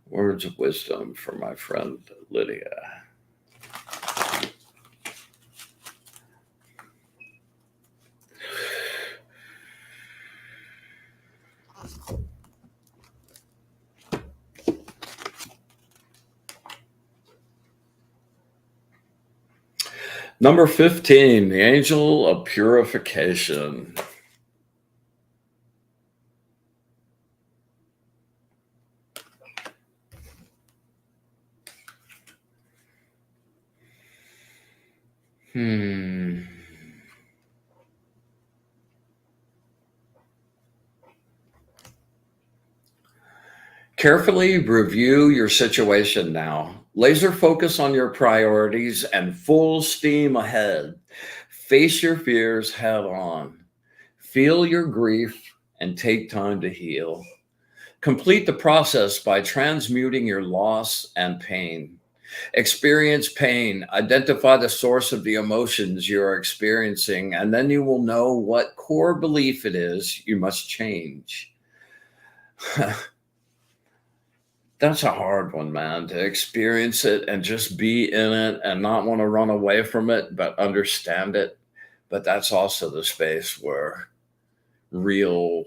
Words of wisdom for my friend Lydia. Number 15, the angel of purification. Carefully review your situation now. Laser focus on your priorities and full steam ahead. Face your fears head on. Feel your grief and take time to heal. Complete the process by transmuting your loss and pain. Experience pain, identify the source of the emotions you're experiencing, and then you will know what core belief it is you must change. That's a hard one, man, to experience it and just be in it and not want to run away from it, but understand it. But that's also the space where real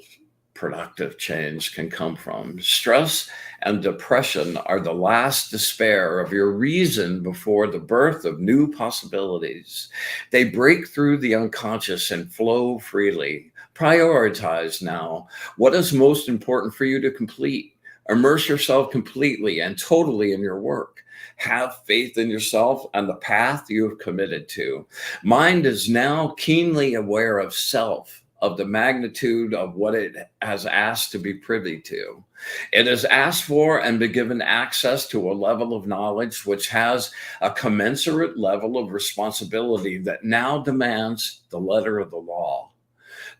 productive change can come from. Stress and depression are the last despair of your reason before the birth of new possibilities. They break through the unconscious and flow freely. Prioritize now. What is most important for you to complete? Immerse yourself completely and totally in your work. Have faith in yourself and the path you have committed to. Mind is now keenly aware of self, of the magnitude of what it has asked to be privy to. It has asked for and been given access to a level of knowledge which has a commensurate level of responsibility that now demands the letter of the law.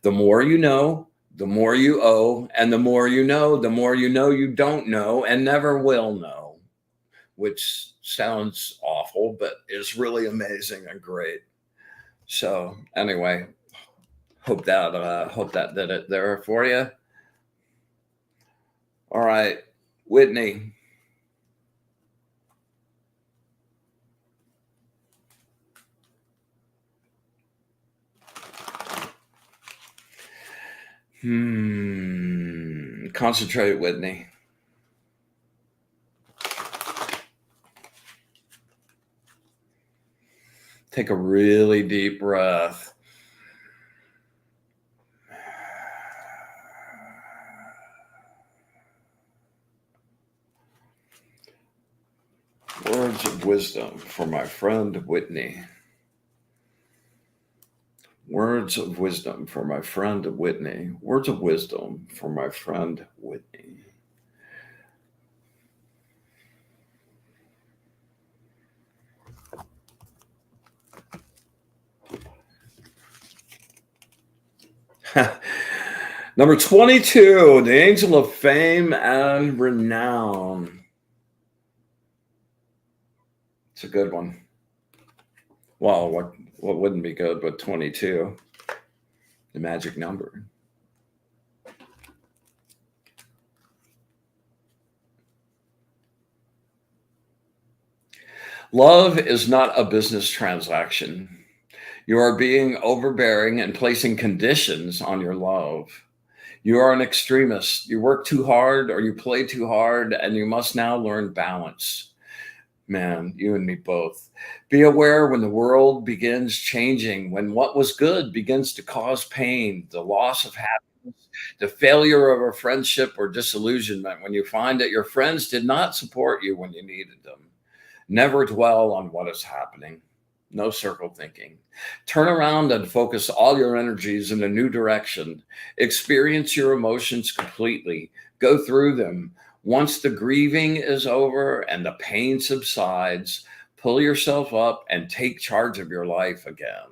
The more you know, the more you owe, and the more you know you don't know and never will know, which sounds awful, but is really amazing and great. So anyway, hope that did it there for you. All right, Whitney. Concentrate, Whitney. Take a really deep breath. Words of wisdom for my friend Whitney. Words of wisdom for my friend Whitney. Words of wisdom for my friend Whitney. Number 22, the angel of fame and renown. It's a good one. Well, what wouldn't be good but 22, the magic number. Love is not a business transaction. You are being overbearing and placing conditions on your love. You are an extremist. You work too hard or you play too hard, and you must now learn balance. Man, you and me both. Be aware when the world begins changing, when what was good begins to cause pain, the loss of happiness, the failure of a friendship or disillusionment, when you find that your friends did not support you when you needed them. Never dwell on what is happening. No circle thinking. Turn around and focus all your energies in a new direction. Experience your emotions completely. Go through them. Once the grieving is over and the pain subsides, pull yourself up and take charge of your life again.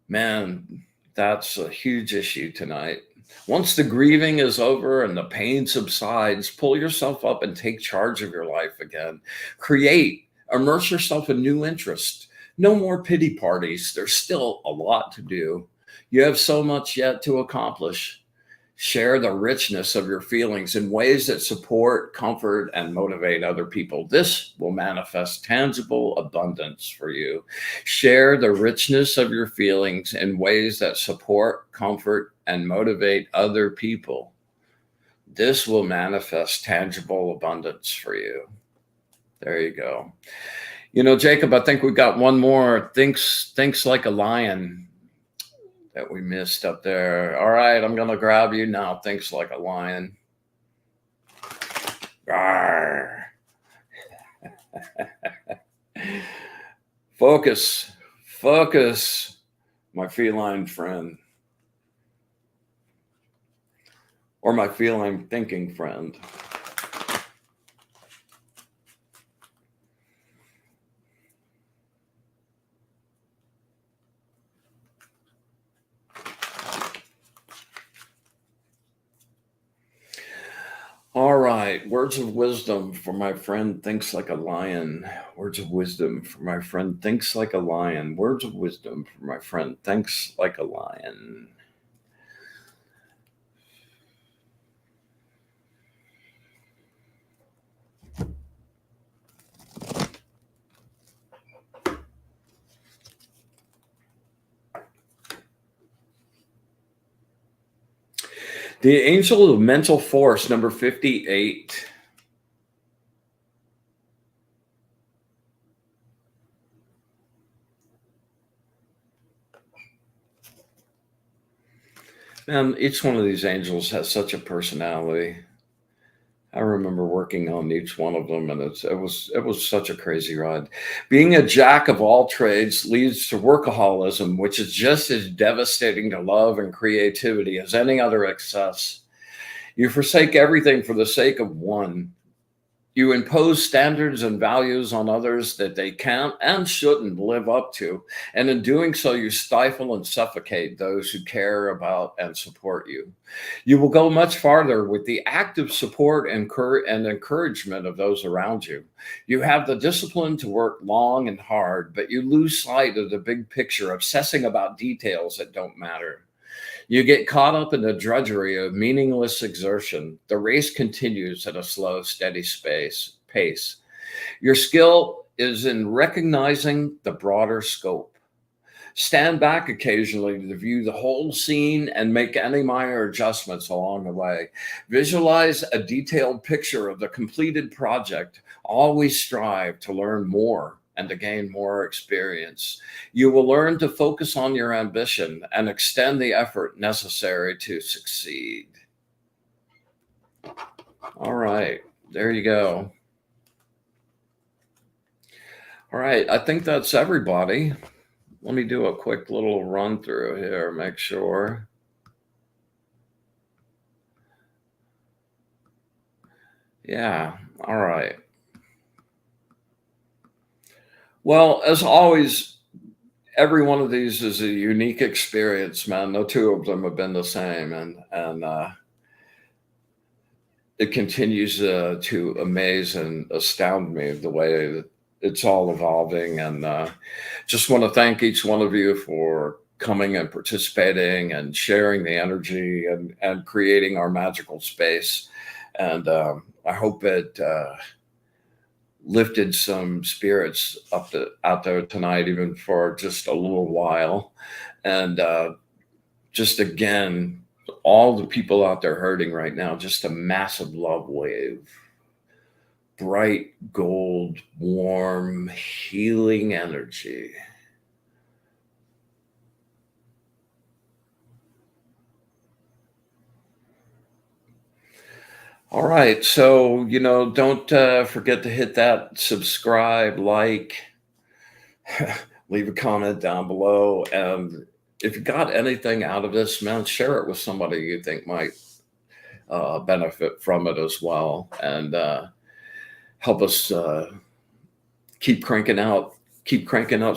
Man, that's a huge issue tonight. Once the grieving is over and the pain subsides, pull yourself up and take charge of your life again. Create, immerse yourself in new interests. No more pity parties. There's still a lot to do. You have so much yet to accomplish. Share the richness of your feelings in ways that support, comfort, and motivate other people. This will manifest tangible abundance for you. Share the richness of your feelings in ways that support, comfort, and motivate other people. This will manifest tangible abundance for you. There you go. You know, Jacob, I think we got one more. Thinks like a lion that we missed up there. All right, I'm going to grab you now. Thinks like a lion. Rawr. Focus, my feline friend. Or my feline thinking friend. All right, words of wisdom for my friend thinks like a lion. Words of wisdom for my friend thinks like a lion. Words of wisdom for my friend thinks like a lion. The angel of mental force, number 58. Man, each one of these angels has such a personality. I remember working on each one of them, and it was such a crazy ride. Being a jack of all trades leads to workaholism, which is just as devastating to love and creativity as any other excess. You forsake everything for the sake of one. You impose standards and values on others that they can't and shouldn't live up to. And in doing so, you stifle and suffocate those who care about and support you. You will go much farther with the active support and encouragement of those around you. You have the discipline to work long and hard, but you lose sight of the big picture, obsessing about details that don't matter. You get caught up in the drudgery of meaningless exertion. The race continues at a slow, steady pace. Your skill is in recognizing the broader scope. Stand back occasionally to view the whole scene and make any minor adjustments along the way. Visualize a detailed picture of the completed project. Always strive to learn more and to gain more experience. You will learn to focus on your ambition and extend the effort necessary to succeed. All right, there you go. All right, I think that's everybody. Let me do a quick little run through here, make sure. Yeah, all right. Well, as always, every one of these is a unique experience, man. No two of them have been the same, and it continues to amaze and astound me the way that it's all evolving. And just want to thank each one of you for coming and participating and sharing the energy and creating our magical space. And I hope it lifted some spirits out there tonight, even for just a little while. And just again, all the people out there hurting right now, just a massive love wave, bright gold, warm, healing energy. All right. So, don't forget to hit that subscribe, like, leave a comment down below. And if you got anything out of this, man, share it with somebody you think might benefit from it as well. And help us keep cranking out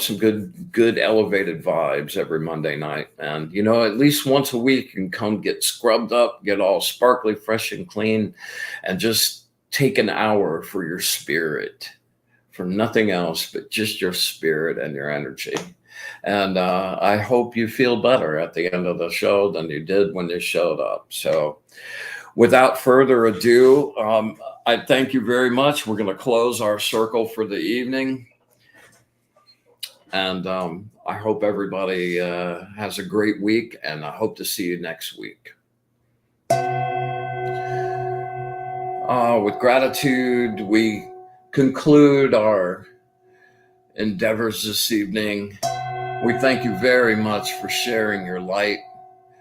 some good elevated vibes every Monday night. And at least once a week you can come get scrubbed up, get all sparkly, fresh and clean, and just take an hour for your spirit, for nothing else but just your spirit and your energy. And I hope you feel better at the end of the show than you did when you showed up. So without further ado, I thank you very much. We're going to close our circle for the evening. And I hope everybody has a great week, and I hope to see you next week. With gratitude, we conclude our endeavors this evening. We thank you very much for sharing your light,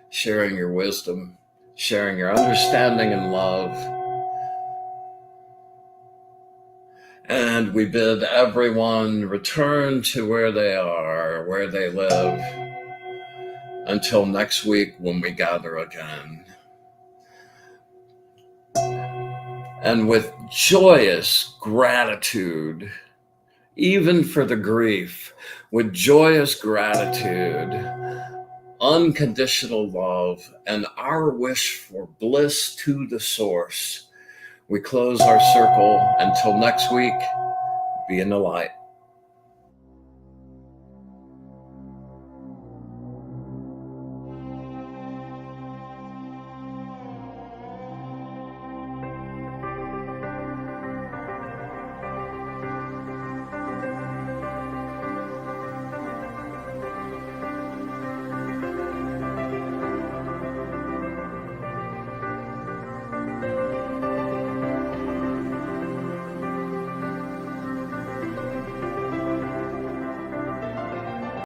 sharing your wisdom, sharing your understanding and love. And we bid everyone return to where they are, where they live, until next week when we gather again. And with joyous gratitude, even for the grief, with joyous gratitude, unconditional love, and our wish for bliss to the source, we close our circle. Until next week, be in the light.